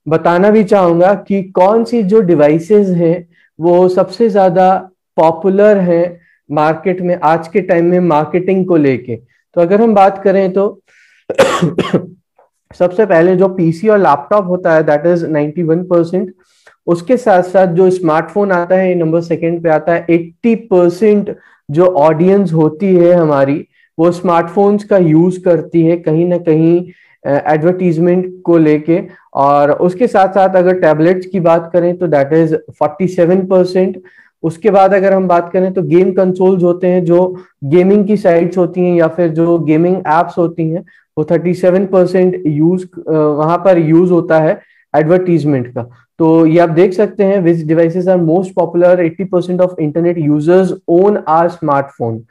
बताना भी चाहूंगा कि कौन सी जो डिवाइसेस हैं वो सबसे ज्यादा पॉपुलर है मार्केट में आज के टाइम में मार्केटिंग को लेके। तो अगर हम बात करें तो सबसे पहले जो पीसी और लैपटॉप होता है दैट इज 91%। उसके साथ साथ जो स्मार्टफोन आता है नंबर सेकंड पे आता है। 80% जो ऑडियंस होती है हमारी वो स्मार्टफोन्स का यूज करती है कहीं ना कहीं एडवर्टीजमेंट को लेके। और उसके साथ साथ अगर टैबलेट्स की बात करें तो दैट इज 47%। उसके बाद अगर हम बात करें तो गेम कंसोल्स होते हैं, जो गेमिंग की साइट्स होती हैं या फिर जो गेमिंग एप्स होती हैं, वो 37% यूज वहां पर यूज होता है एडवर्टीजमेंट का। तो ये आप देख सकते हैं which devices are most popular. 80% of internet users own are smartphone.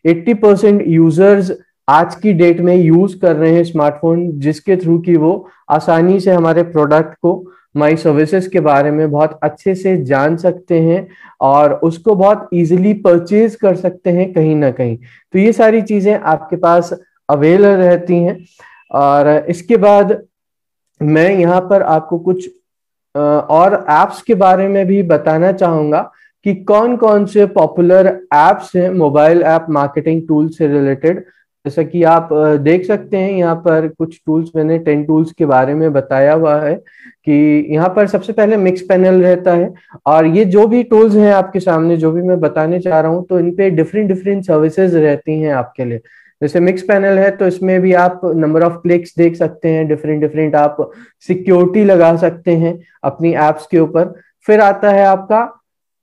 80% users आज की डेट में यूज कर रहे हैं स्मार्टफोन, जिसके थ्रू की वो आसानी से हमारे प्रोडक्ट को, माई सर्विसेज के बारे में बहुत अच्छे से जान सकते हैं और उसको बहुत इजीली परचेज कर सकते हैं कहीं ना कहीं। तो ये सारी चीजें आपके पास अवेलेबल रहती हैं। और इसके बाद मैं यहाँ पर आपको कुछ और एप्स के बारे में भी बताना चाहूंगा कि कौन कौन से पॉपुलर एप्स हैं मोबाइल ऐप मार्केटिंग टूल से रिलेटेड। जैसा कि आप देख सकते हैं यहाँ पर कुछ टूल्स, मैंने 10 टूल्स के बारे में बताया हुआ है कि यहाँ पर सबसे पहले मिक्स पैनल रहता है। और ये जो भी टूल्स हैं आपके सामने जो भी मैं बताने चाह रहा हूँ, तो इन पे डिफरेंट डिफरेंट सर्विसेज रहती हैं आपके लिए। जैसे मिक्स पैनल है तो इसमें भी आप नंबर ऑफ क्लिक्स देख सकते हैं, डिफरेंट डिफरेंट आप सिक्योरिटी लगा सकते हैं अपनी एप्स के ऊपर। फिर आता है आपका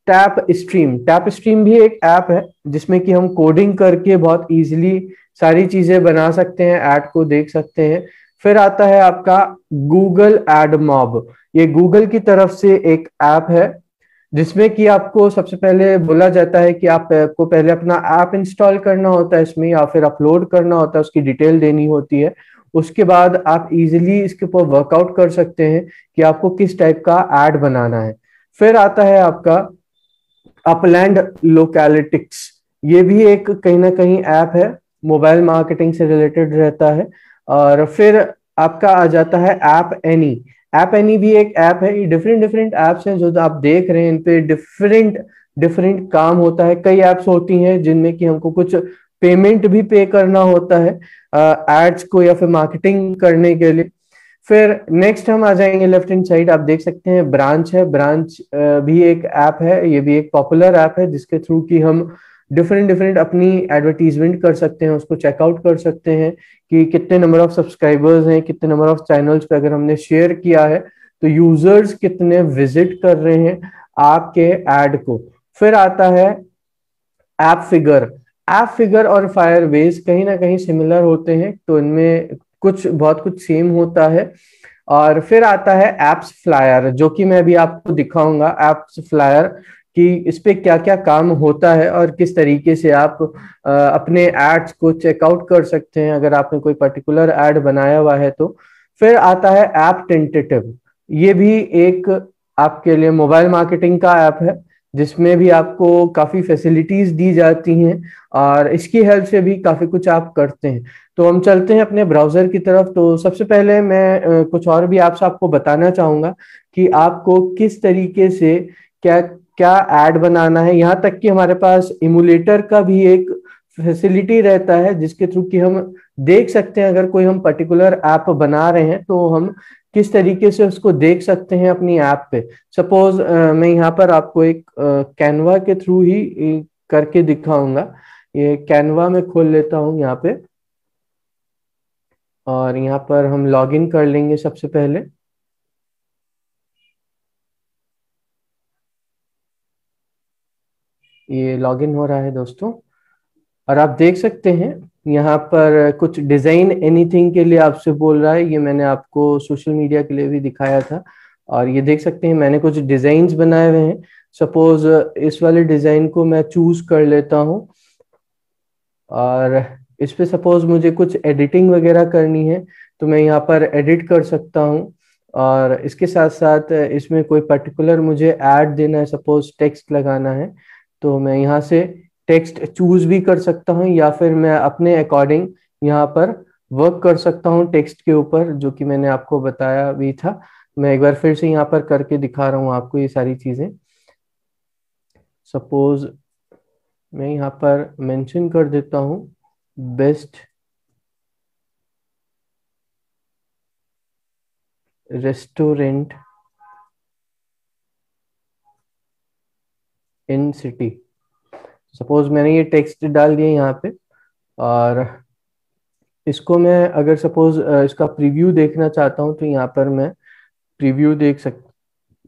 टैप स्ट्रीम। टैप स्ट्रीम भी एक ऐप है जिसमें कि हम कोडिंग करके बहुत इजीली सारी चीजें बना सकते हैं, ऐड को देख सकते हैं। फिर आता है आपका गूगल एड मॉब। ये गूगल की तरफ से एक ऐप है जिसमें कि आपको सबसे पहले बोला जाता है कि आपको पहले अपना ऐप इंस्टॉल करना होता है इसमें, या फिर अपलोड करना होता है, उसकी डिटेल देनी होती है। उसके बाद आप इजीली इसके ऊपर वर्कआउट कर सकते हैं कि आपको किस टाइप का ऐड बनाना है। फिर आता है आपका अपलैंड लोकैलिटिक्स। ये भी एक कहीं ना कहीं ऐप है, मोबाइल मार्केटिंग से रिलेटेड रहता है। और फिर आपका आ जाता है ऐप एनी। ऐप एनी भी एक ऐप है। ये डिफरेंट डिफरेंट ऐप्स हैं जो आप देख रहे हैं, इन पे डिफरेंट डिफरेंट काम होता है। कई ऐप्स होती हैं जिनमें कि हमको कुछ पेमेंट भी पे करना होता है एड्स को या फिर मार्केटिंग करने के लिए। फिर नेक्स्ट हम आ जाएंगे लेफ्ट हैंड साइड, आप देख सकते हैं ब्रांच है। ब्रांच भी एक ऐप है, ये भी एक पॉपुलर ऐप है जिसके थ्रू कि हम डिफरेंट डिफरेंट अपनी एडवर्टीजमेंट कर सकते हैं, उसको चेकआउट कर सकते हैं कि कितने नंबर ऑफ सब्सक्राइबर्स हैं, कितने नंबर ऑफ चैनल्स पे अगर हमने शेयर किया है तो यूजर्स कितने विजिट कर रहे हैं आपके ऐड को। फिर आता है ऐप फिगर। ऐप फिगर और फायरबेस कहीं ना कहीं सिमिलर होते हैं, तो इनमें कुछ बहुत कुछ सेम होता है। और फिर आता है एप्स फ्लायर, जो कि मैं अभी आपको दिखाऊंगा एप्स फ्लायर कि इस पे क्या क्या काम होता है और किस तरीके से आप अपने एड्स को चेकआउट कर सकते हैं अगर आपने कोई पर्टिकुलर एड बनाया हुआ है तो। फिर आता है ऐप टेंटेटिव। ये भी एक आपके लिए मोबाइल मार्केटिंग का ऐप है जिसमें भी आपको काफी फैसिलिटीज दी जाती हैं और इसकी हेल्प से भी काफी कुछ आप करते हैं। तो हम चलते हैं अपने ब्राउजर की तरफ। तो सबसे पहले मैं कुछ और भी ऐप्स आपको बताना चाहूंगा कि आपको किस तरीके से क्या क्या ऐड बनाना है। यहाँ तक कि हमारे पास इमुलेटर का भी एक फैसिलिटी रहता है जिसके थ्रू कि हम देख सकते हैं अगर कोई हम पर्टिकुलर ऐप बना रहे हैं तो हम किस तरीके से उसको देख सकते हैं अपनी ऐप पे। सपोज मैं यहाँ पर आपको एक कैनवा के थ्रू ही करके दिखाऊंगा। ये कैनवा में खोल लेता हूँ यहाँ पे, और यहाँ पर हम लॉगिन कर लेंगे सबसे पहले। ये लॉगिन हो रहा है दोस्तों, और आप देख सकते हैं यहाँ पर कुछ डिजाइन एनीथिंग के लिए आपसे बोल रहा है। ये मैंने आपको सोशल मीडिया के लिए भी दिखाया था, और ये देख सकते हैं मैंने कुछ डिजाइन बनाए हुए हैं। सपोज इस वाले डिजाइन को मैं चूज कर लेता हूँ, और इस पे सपोज मुझे कुछ एडिटिंग वगैरह करनी है तो मैं यहाँ पर एडिट कर सकता हूँ। और इसके साथ साथ इसमें कोई पर्टिकुलर मुझे ऐड देना है, सपोज टेक्स्ट लगाना है, तो मैं यहाँ से टेक्स्ट चूज भी कर सकता हूँ, या फिर मैं अपने अकॉर्डिंग यहाँ पर वर्क कर सकता हूँ टेक्स्ट के ऊपर, जो कि मैंने आपको बताया भी था। मैं एक बार फिर से यहाँ पर करके दिखा रहा हूँ आपको ये सारी चीजें। सपोज मैं यहाँ पर मेंशन कर देता हूँ best restaurant in city. Suppose मैंने ये टेक्स्ट डाल दिया यहाँ पे, और इसको मैं अगर सपोज इसका प्रीव्यू देखना चाहता हूँ तो यहाँ पर मैं प्रीव्यू देख सक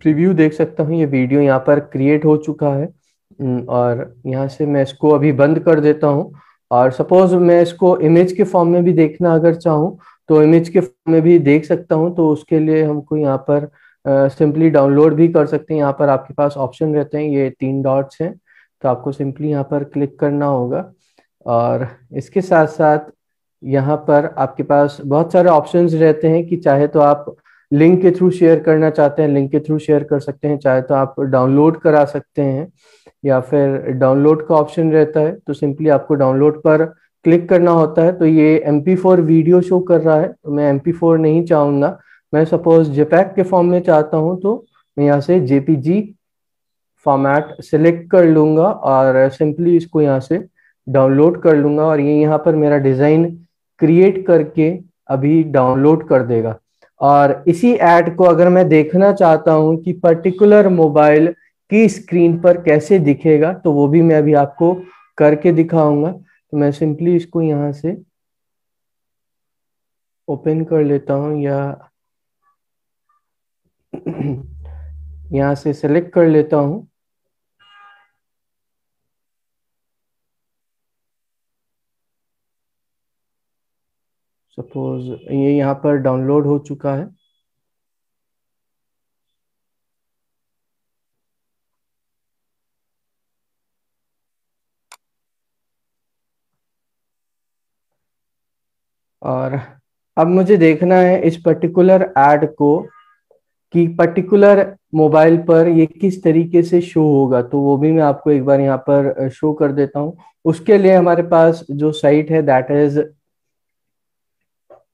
प्रीव्यू देख सकता हूँ। ये वीडियो यहाँ पर क्रिएट हो चुका है। और यहाँ से मैं इसको अभी बंद कर देता हूँ। और सपोज मैं इसको इमेज के फॉर्म में भी देखना अगर चाहूँ तो इमेज के फॉर्म में भी देख सकता हूँ। तो उसके लिए हमको यहाँ पर सिंपली डाउनलोड भी कर सकते हैं। यहाँ पर आपके पास ऑप्शन रहते हैं, ये 3 डॉट्स हैं, तो आपको सिंपली यहाँ पर क्लिक करना होगा। और इसके साथ साथ यहाँ पर आपके पास बहुत सारे ऑप्शंस रहते हैं कि चाहे तो आप लिंक के थ्रू शेयर करना चाहते हैं, लिंक के थ्रू शेयर कर सकते हैं, चाहे तो आप डाउनलोड करा सकते हैं, या फिर डाउनलोड का ऑप्शन रहता है तो सिंपली आपको डाउनलोड पर क्लिक करना होता है। तो ये MP4 वीडियो शो कर रहा है, तो मैं MP4 नहीं चाहूँगा, मैं सपोज JPEG के फॉर्म में चाहता हूँ, तो मैं यहाँ से JPG फॉर्मेट सिलेक्ट कर लूंगा और सिंपली इसको यहाँ से डाउनलोड कर लूंगा, और ये यहाँ पर मेरा डिजाइन क्रिएट करके अभी डाउनलोड कर देगा। और इसी ऐड को अगर मैं देखना चाहता हूँ कि पर्टिकुलर मोबाइल की स्क्रीन पर कैसे दिखेगा, तो वो भी मैं अभी आपको करके दिखाऊंगा। तो मैं सिंपली इसको यहाँ से ओपन कर लेता हूँ, या यहाँ से सेलेक्ट कर लेता हूँ। सपोज ये यहाँ पर डाउनलोड हो चुका है। और अब मुझे देखना है इस पर्टिकुलर ऐड को कि पर्टिकुलर मोबाइल पर ये किस तरीके से शो होगा, तो वो भी मैं आपको एक बार यहाँ पर शो कर देता हूँ। उसके लिए हमारे पास जो साइट है दैट इज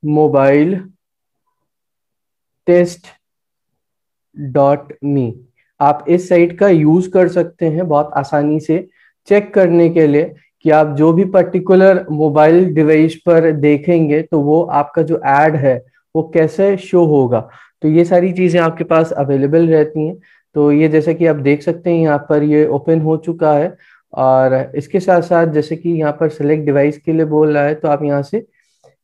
mobiletest.me। आप इस साइट का यूज कर सकते हैं बहुत आसानी से चेक करने के लिए कि आप जो भी पर्टिकुलर मोबाइल डिवाइस पर देखेंगे तो वो आपका जो एड है वो कैसे शो होगा। तो ये सारी चीजें आपके पास अवेलेबल रहती हैं। तो ये जैसे कि आप देख सकते हैं यहाँ पर ये ओपन हो चुका है, और इसके साथ साथ जैसे कि यहाँ पर सेलेक्ट डिवाइस के लिए बोल रहा है, तो आप यहाँ से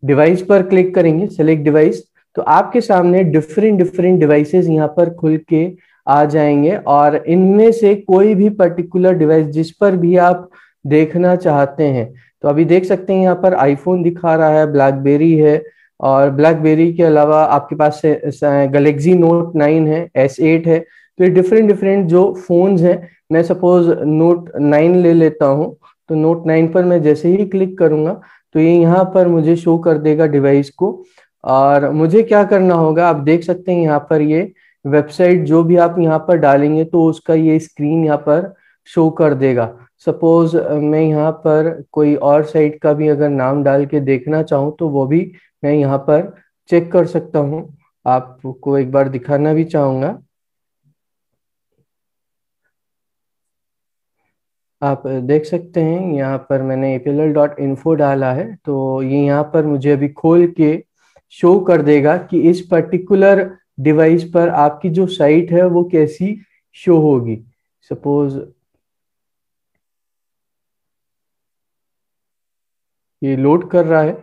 डिवाइस पर क्लिक करेंगे, सेलेक्ट डिवाइस, तो आपके सामने डिफरेंट डिफरेंट डिवाइसेस यहाँ पर खुल के आ जाएंगे, और इनमें से कोई भी पर्टिकुलर डिवाइस जिस पर भी आप देखना चाहते हैं, तो अभी देख सकते हैं यहाँ पर आईफोन दिखा रहा है, ब्लैकबेरी है, और ब्लैकबेरी के अलावा आपके पास गैलेक्सी नोट 9 है, S8 है। तो ये डिफरेंट डिफरेंट जो फोन्स हैं, मैं सपोज नोट 9 ले लेता हूँ, तो नोट 9 पर मैं जैसे ही क्लिक करूंगा तो ये यहाँ पर मुझे शो कर देगा डिवाइस को। और मुझे क्या करना होगा, आप देख सकते हैं यहाँ पर ये वेबसाइट जो भी आप यहाँ पर डालेंगे तो उसका ये स्क्रीन यहाँ पर शो कर देगा। सपोज मैं यहाँ पर कोई और साइट का भी अगर नाम डाल के देखना चाहूँ तो वो भी मैं यहाँ पर चेक कर सकता हूँ। आपको एक बार दिखाना भी चाहूंगा, आप देख सकते हैं यहाँ पर मैंने apll.info डाला है, तो ये यहाँ पर मुझे अभी खोल के शो कर देगा कि इस पर्टिकुलर डिवाइस पर आपकी जो साइट है वो कैसी शो होगी। सपोज ये लोड कर रहा है,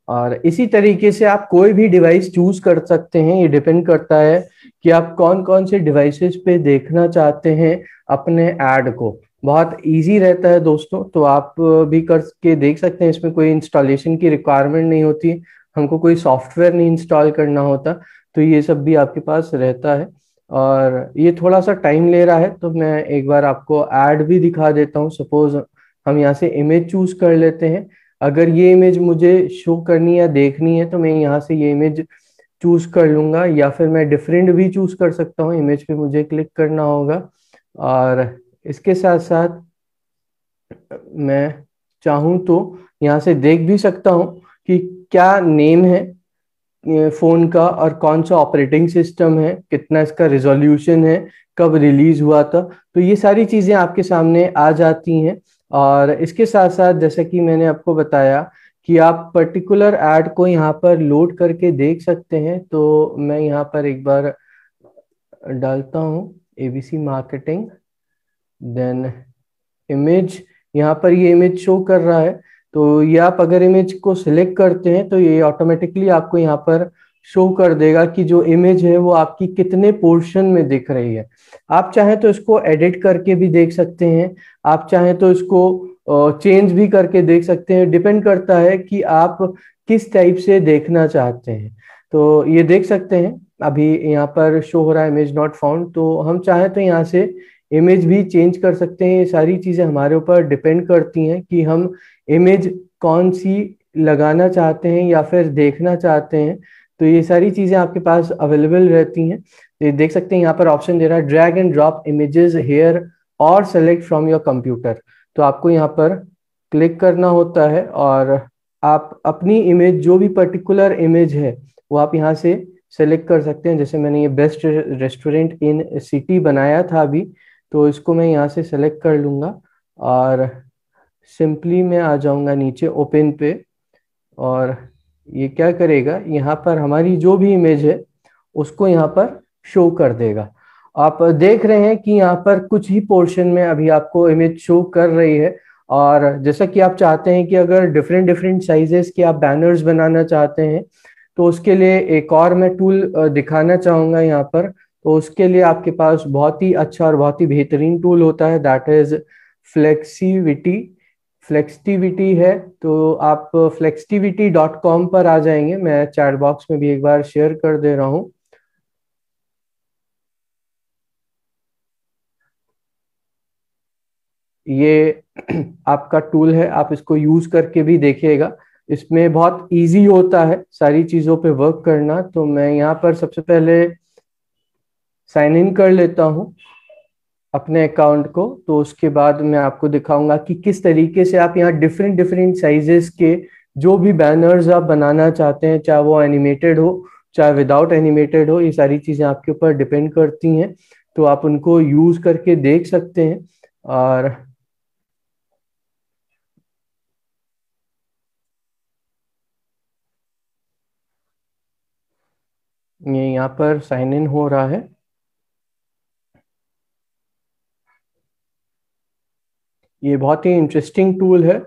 और इसी तरीके से आप कोई भी डिवाइस चूज कर सकते हैं। ये डिपेंड करता है कि आप कौन कौन से डिवाइसेस पे देखना चाहते हैं अपने ऐड को। बहुत इजी रहता है दोस्तों, तो आप भी करके देख सकते हैं। इसमें कोई इंस्टॉलेशन की रिक्वायरमेंट नहीं होती, हमको कोई सॉफ्टवेयर नहीं इंस्टॉल करना होता, तो ये सब भी आपके पास रहता है। और ये थोड़ा सा टाइम ले रहा है, तो मैं एक बार आपको ऐड भी दिखा देता हूँ। सपोज हम यहाँ से इमेज चूज कर लेते हैं। अगर ये इमेज मुझे शो करनी है, देखनी है, तो मैं यहाँ से ये इमेज चूज कर लूंगा, या फिर मैं डिफरेंट भी चूज कर सकता हूँ। इमेज पे मुझे क्लिक करना होगा, और इसके साथ साथ मैं चाहूँ तो यहाँ से देख भी सकता हूँ कि क्या नेम है फोन का और कौन सा ऑपरेटिंग सिस्टम है, कितना इसका रिजोल्यूशन है, कब रिलीज हुआ था। तो ये सारी चीजें आपके सामने आ जाती हैं। और इसके साथ साथ जैसा कि मैंने आपको बताया कि आप पर्टिकुलर ऐड को यहाँ पर लोड करके देख सकते हैं। तो मैं यहाँ पर एक बार डालता हूँ एबीसी मार्केटिंग, देन इमेज। यहाँ पर ये इमेज शो कर रहा है। तो ये आप अगर इमेज को सिलेक्ट करते हैं तो ये ऑटोमेटिकली आपको यहाँ पर शो कर देगा कि जो इमेज है वो आपकी कितने पोर्शन में दिख रही है। आप चाहें तो इसको एडिट करके भी देख सकते हैं, आप चाहें तो इसको चेंज भी करके देख सकते हैं। डिपेंड करता है कि आप किस टाइप से देखना चाहते हैं। तो ये देख सकते हैं अभी यहाँ पर शो हो रहा है इमेज नॉट फाउंड। तो हम चाहें तो यहाँ से इमेज भी चेंज कर सकते हैं। ये सारी चीजें हमारे ऊपर डिपेंड करती हैं कि हम इमेज कौन सी लगाना चाहते हैं या फिर देखना चाहते हैं। तो ये सारी चीजें आपके पास अवेलेबल रहती हैं। तो ये देख सकते हैं यहाँ पर ऑप्शन दे रहा है drag and drop images here और सेलेक्ट फ्रॉम योर कंप्यूटर। तो आपको यहाँ पर क्लिक करना होता है और आप अपनी इमेज, जो भी पर्टिकुलर इमेज है वो आप यहाँ से सेलेक्ट कर सकते हैं। जैसे मैंने ये बेस्ट रेस्टोरेंट इन सिटी बनाया था अभी, तो इसको मैं यहाँ से सेलेक्ट कर लूंगा और सिंपली मैं आ जाऊंगा नीचे ओपन पे। और ये क्या करेगा, यहाँ पर हमारी जो भी इमेज है उसको यहाँ पर शो कर देगा। आप देख रहे हैं कि यहाँ पर कुछ ही पोर्शन में अभी आपको इमेज शो कर रही है। और जैसा कि आप चाहते हैं कि अगर डिफरेंट डिफरेंट साइजेस के आप बैनर्स बनाना चाहते हैं तो उसके लिए एक और मैं टूल दिखाना चाहूंगा यहाँ पर। तो उसके लिए आपके पास बहुत ही अच्छा और बहुत ही बेहतरीन टूल होता है, दैट इज फ्लेक्सिविटी। फ्लेक्सिविटी है तो आप flextivity.com पर आ जाएंगे। मैं चैट बॉक्स में भी एक बार शेयर कर दे रहा हूँ। ये आपका टूल है, आप इसको यूज करके भी देखिएगा। इसमें बहुत इजी होता है सारी चीजों पे वर्क करना। तो मैं यहाँ पर सबसे पहले साइन इन कर लेता हूँ अपने अकाउंट को। तो उसके बाद मैं आपको दिखाऊंगा कि किस तरीके से आप यहाँ डिफरेंट डिफरेंट साइजेस के जो भी बैनर्स आप बनाना चाहते हैं, चाहे वो एनिमेटेड हो चाहे विदाउट एनिमेटेड हो, ये सारी चीजें आपके ऊपर डिपेंड करती हैं। तो आप उनको यूज करके देख सकते हैं। और ये यहाँ पर साइन इन हो रहा है। ये बहुत ही इंटरेस्टिंग टूल है।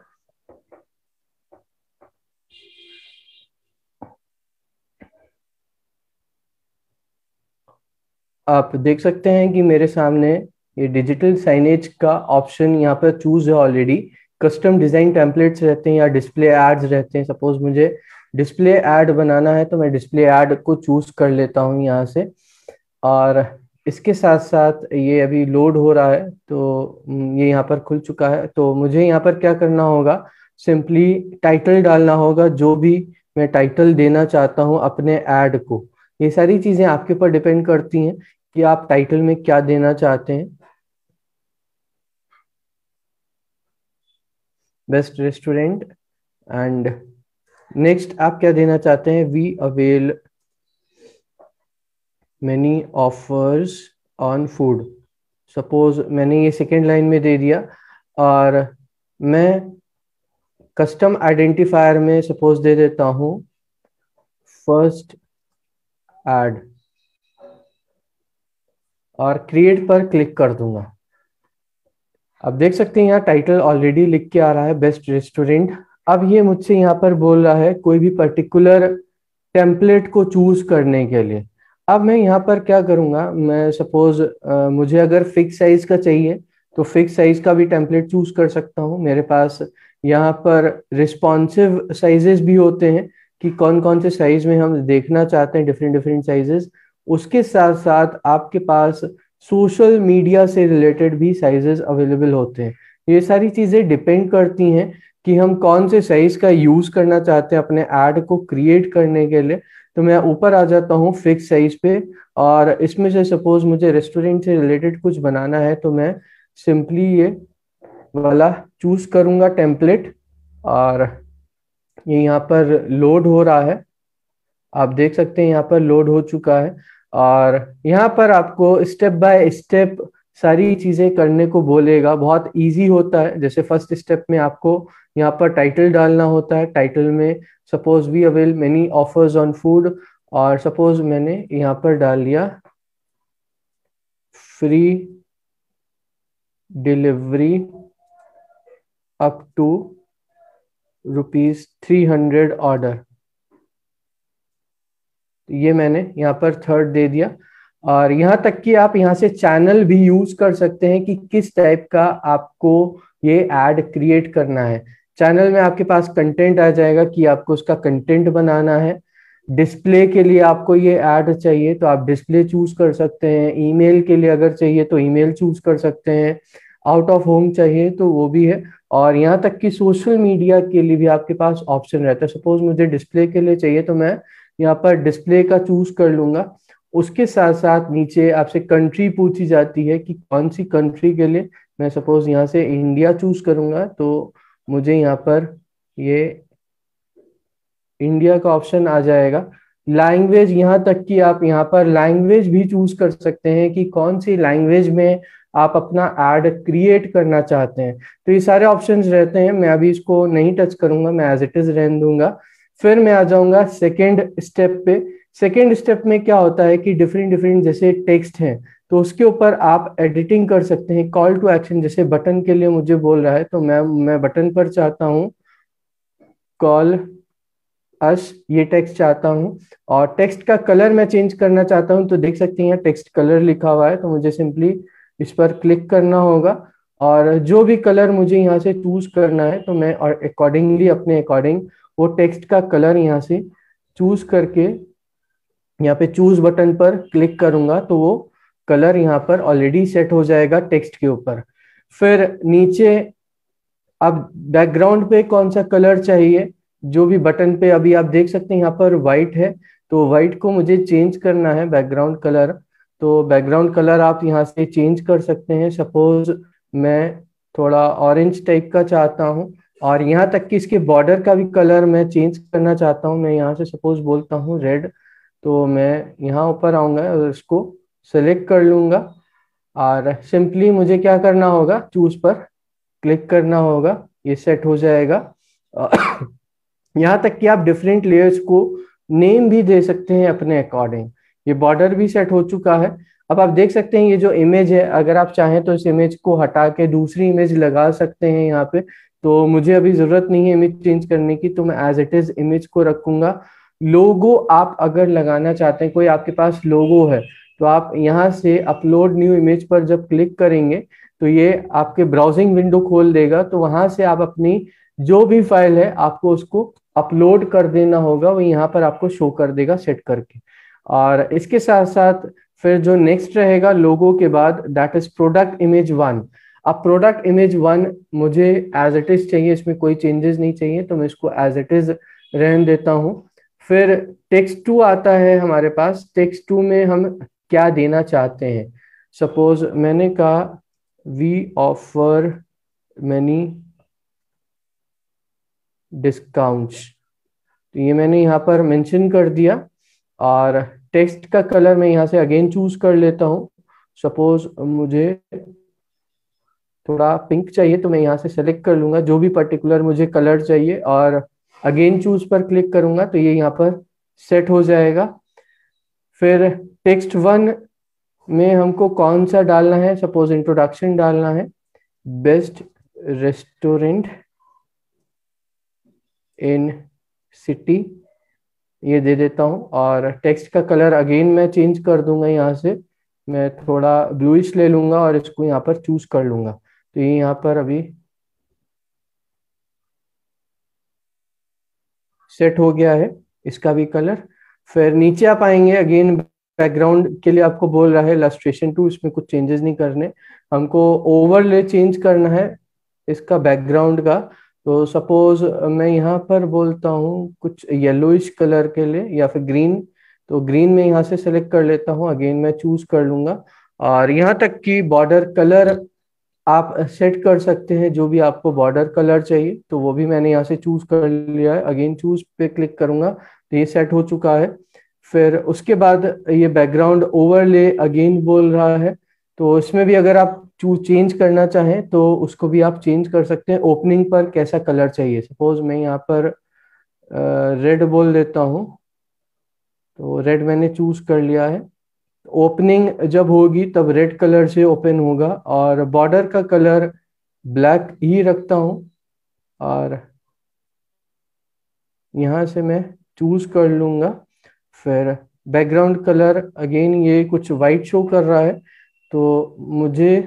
आप देख सकते हैं कि मेरे सामने ये डिजिटल साइनेज का ऑप्शन यहाँ पर चूज है ऑलरेडी। कस्टम डिजाइन टेम्पलेट्स रहते हैं या डिस्प्ले एड्स रहते हैं। सपोज मुझे डिस्प्ले एड बनाना है तो मैं डिस्प्ले एड को चूज कर लेता हूँ यहाँ से। और इसके साथ साथ ये अभी लोड हो रहा है। तो ये यहाँ पर खुल चुका है। तो मुझे यहाँ पर क्या करना होगा, सिंपली टाइटल डालना होगा, जो भी मैं टाइटल देना चाहता हूँ अपने ऐड को। ये सारी चीजें आपके ऊपर डिपेंड करती हैं कि आप टाइटल में क्या देना चाहते हैं। बेस्ट रेस्टोरेंट एंड नेक्स्ट आप क्या देना चाहते हैं, we avail many offers on food. Suppose मैंने ये सेकेंड लाइन में दे दिया। और मैं कस्टम आइडेंटिफायर में सपोज दे देता हूं फर्स्ट ऐड और क्रिएट पर क्लिक कर दूंगा। अब देख सकते हैं यहाँ टाइटल ऑलरेडी लिख के आ रहा है बेस्ट रेस्टोरेंट। अब ये मुझसे यहाँ पर बोल रहा है कोई भी पर्टिकुलर टेम्पलेट को चूज करने के लिए। अब मैं यहाँ पर क्या करूंगा, मैं सपोज मुझे अगर फिक्स साइज का चाहिए तो फिक्स साइज का भी टेम्पलेट चूज कर सकता हूँ। मेरे पास यहाँ पर रिस्पॉन्सिव साइजेस भी होते हैं कि कौन कौन से साइज में हम देखना चाहते हैं, डिफरेंट डिफरेंट साइजेस। उसके साथ साथ आपके पास सोशल मीडिया से रिलेटेड भी साइजेस अवेलेबल होते हैं। ये सारी चीजें डिपेंड करती हैं कि हम कौन से साइज का यूज करना चाहते हैं अपने ऐड को क्रिएट करने के लिए। तो मैं ऊपर आ जाता हूँ फिक्स साइज पे और इसमें से सपोज मुझे रेस्टोरेंट से रिलेटेड कुछ बनाना है तो मैं सिंपली ये वाला चूज करूंगा टेम्पलेट। और ये यहाँ पर लोड हो रहा है। आप देख सकते हैं यहाँ पर लोड हो चुका है, और यहाँ पर आपको स्टेप बाय स्टेप सारी चीजें करने को बोलेगा। बहुत इजी होता है। जैसे फर्स्ट स्टेप में आपको यहाँ पर टाइटल डालना होता है। टाइटल में suppose we avail many offers on food, और सपोज मैंने यहाँ पर डाल लिया free delivery up to ₹300 order. ये मैंने यहाँ पर थर्ड दे दिया। और यहाँ तक कि आप यहाँ से चैनल भी यूज कर सकते हैं कि किस टाइप का आपको ये एड क्रिएट करना है। चैनल में आपके पास कंटेंट आ जाएगा कि आपको उसका कंटेंट बनाना है। डिस्प्ले के लिए आपको ये ऐड चाहिए तो आप डिस्प्ले चूज कर सकते हैं। ईमेल के लिए अगर चाहिए तो ईमेल चूज कर सकते हैं। आउट ऑफ होम चाहिए तो वो भी है। और यहाँ तक कि सोशल मीडिया के लिए भी आपके पास ऑप्शन रहता है। सपोज मुझे डिस्प्ले के लिए चाहिए तो मैं यहाँ पर डिस्प्ले का चूज कर लूंगा। उसके साथ साथ नीचे आपसे कंट्री पूछी जाती है कि कौन सी कंट्री के लिए। मैं सपोज यहाँ से इंडिया चूज करूंगा तो मुझे यहाँ पर ये इंडिया का ऑप्शन आ जाएगा। लैंग्वेज, यहाँ तक कि आप यहाँ पर लैंग्वेज भी चूज कर सकते हैं कि कौन सी लैंग्वेज में आप अपना एड क्रिएट करना चाहते हैं। तो ये सारे ऑप्शंस रहते हैं। मैं अभी इसको नहीं टच करूंगा, मैं एज इट इज रहने दूंगा। फिर मैं आ जाऊंगा सेकेंड स्टेप पे। सेकेंड स्टेप में क्या होता है कि डिफरेंट डिफरेंट जैसे टेक्स्ट हैं तो उसके ऊपर आप एडिटिंग कर सकते हैं। कॉल टू एक्शन, जैसे बटन के लिए मुझे बोल रहा है तो मैं बटन पर चाहता हूँ कॉल अस, ये टेक्स्ट चाहता हूँ। और टेक्स्ट का कलर मैं चेंज करना चाहता हूँ तो देख सकते हैं यहाँ टेक्स्ट कलर लिखा हुआ है, तो मुझे सिंपली इस पर क्लिक करना होगा। और जो भी कलर मुझे यहाँ से चूज करना है तो मैं और अकॉर्डिंगली अपने अकॉर्डिंग वो टेक्स्ट का कलर यहाँ से चूज करके यहाँ पे चूज बटन पर क्लिक करूंगा तो वो कलर यहाँ पर ऑलरेडी सेट हो जाएगा टेक्स्ट के ऊपर। फिर नीचे अब बैकग्राउंड पे कौन सा कलर चाहिए, जो भी बटन पे अभी आप देख सकते हैं यहाँ पर व्हाइट है तो व्हाइट को मुझे चेंज करना है बैकग्राउंड कलर। तो बैकग्राउंड कलर आप यहाँ से चेंज कर सकते हैं। सपोज मैं थोड़ा ऑरेंज टाइप का चाहता हूँ। और यहाँ तक कि इसके बॉर्डर का भी कलर मैं चेंज करना चाहता हूँ। मैं यहाँ से सपोज बोलता हूँ रेड, तो मैं यहाँ ऊपर आऊंगा और इसको सेलेक्ट कर लूंगा। और सिंपली मुझे क्या करना होगा, चूज पर क्लिक करना होगा, ये सेट हो जाएगा। यहाँ तक कि आप डिफरेंट लेयर्स को नेम भी दे सकते हैं अपने अकॉर्डिंग। ये बॉर्डर भी सेट हो चुका है। अब आप देख सकते हैं ये जो इमेज है, अगर आप चाहें तो इस इमेज को हटा के दूसरी इमेज लगा सकते हैं यहाँ पे। तो मुझे अभी जरूरत नहीं है इमेज चेंज करने की, तो मैं एज इट इज इमेज को रखूंगा। लोगो आप अगर लगाना चाहते हैं, कोई आपके पास लोगो है तो आप यहाँ से अपलोड न्यू इमेज पर जब क्लिक करेंगे तो ये आपके ब्राउजिंग विंडो खोल देगा। तो वहां से आप अपनी जो भी फाइल है आपको उसको अपलोड कर देना होगा, वो यहाँ पर आपको शो कर देगा सेट करके। और इसके साथ साथ फिर जो नेक्स्ट रहेगा लोगो के बाद, दैट इज प्रोडक्ट इमेज 1। अब प्रोडक्ट इमेज 1 मुझे एज इट इज चाहिए, इसमें कोई चेंजेस नहीं चाहिए, तो मैं इसको एज इट इज रहने देता हूँ। फिर टेक्स्ट 2 आता है हमारे पास। टेक्स्ट 2 में हम क्या देना चाहते हैं। सपोज मैंने कहा वी ऑफर मैनी डिस्काउंट्स, तो ये मैंने यहाँ पर मेंशन कर दिया। और टेक्स्ट का कलर मैं यहाँ से अगेन चूज कर लेता हूँ। सपोज मुझे थोड़ा पिंक चाहिए तो मैं यहाँ से सेलेक्ट कर लूंगा जो भी पर्टिकुलर मुझे कलर चाहिए, और अगेन चूज पर क्लिक करूंगा तो ये यहाँ पर सेट हो जाएगा। फिर टेक्स्ट 1 में हमको कौन सा डालना है, सपोज इंट्रोडक्शन डालना है, बेस्ट रेस्टोरेंट इन सिटी, ये दे देता हूँ। और टेक्स्ट का कलर अगेन मैं चेंज कर दूंगा, यहाँ से मैं थोड़ा ब्लूइश ले लूंगा और इसको यहाँ पर चूज कर लूंगा। तो ये यहाँ पर अभी सेट हो गया है इसका भी कलर। फिर नीचे आप आएंगे, अगेन बैकग्राउंड के लिए आपको बोल रहा है इलस्ट्रेशन 2, इसमें कुछ चेंजेस नहीं करने, हमको ओवरले चेंज करना है इसका बैकग्राउंड का। तो सपोज मैं यहाँ पर बोलता हूँ कुछ येलोइश कलर के लिए या फिर ग्रीन, तो ग्रीन में यहाँ से सेलेक्ट कर लेता हूँ, अगेन मैं चूज कर लूंगा। और यहाँ तक कि बॉर्डर कलर आप सेट कर सकते हैं, जो भी आपको बॉर्डर कलर चाहिए तो वो भी मैंने यहाँ से चूज कर लिया है। अगेन चूज पे क्लिक करूंगा तो ये सेट हो चुका है। फिर उसके बाद ये बैकग्राउंड ओवरले अगेन बोल रहा है, तो इसमें भी अगर आप चेंज करना चाहें तो उसको भी आप चेंज कर सकते हैं। ओपनिंग पर कैसा कलर चाहिए, सपोज मैं यहाँ पर रेड बोल देता हूँ, तो रेड मैंने चूज कर लिया है। ओपनिंग जब होगी तब रेड कलर से ओपन होगा, और बॉर्डर का कलर ब्लैक ही रखता हूँ। और यहाँ से मैं चूज कर लूंगा। फिर बैकग्राउंड कलर अगेन ये कुछ वाइट शो कर रहा है, तो मुझे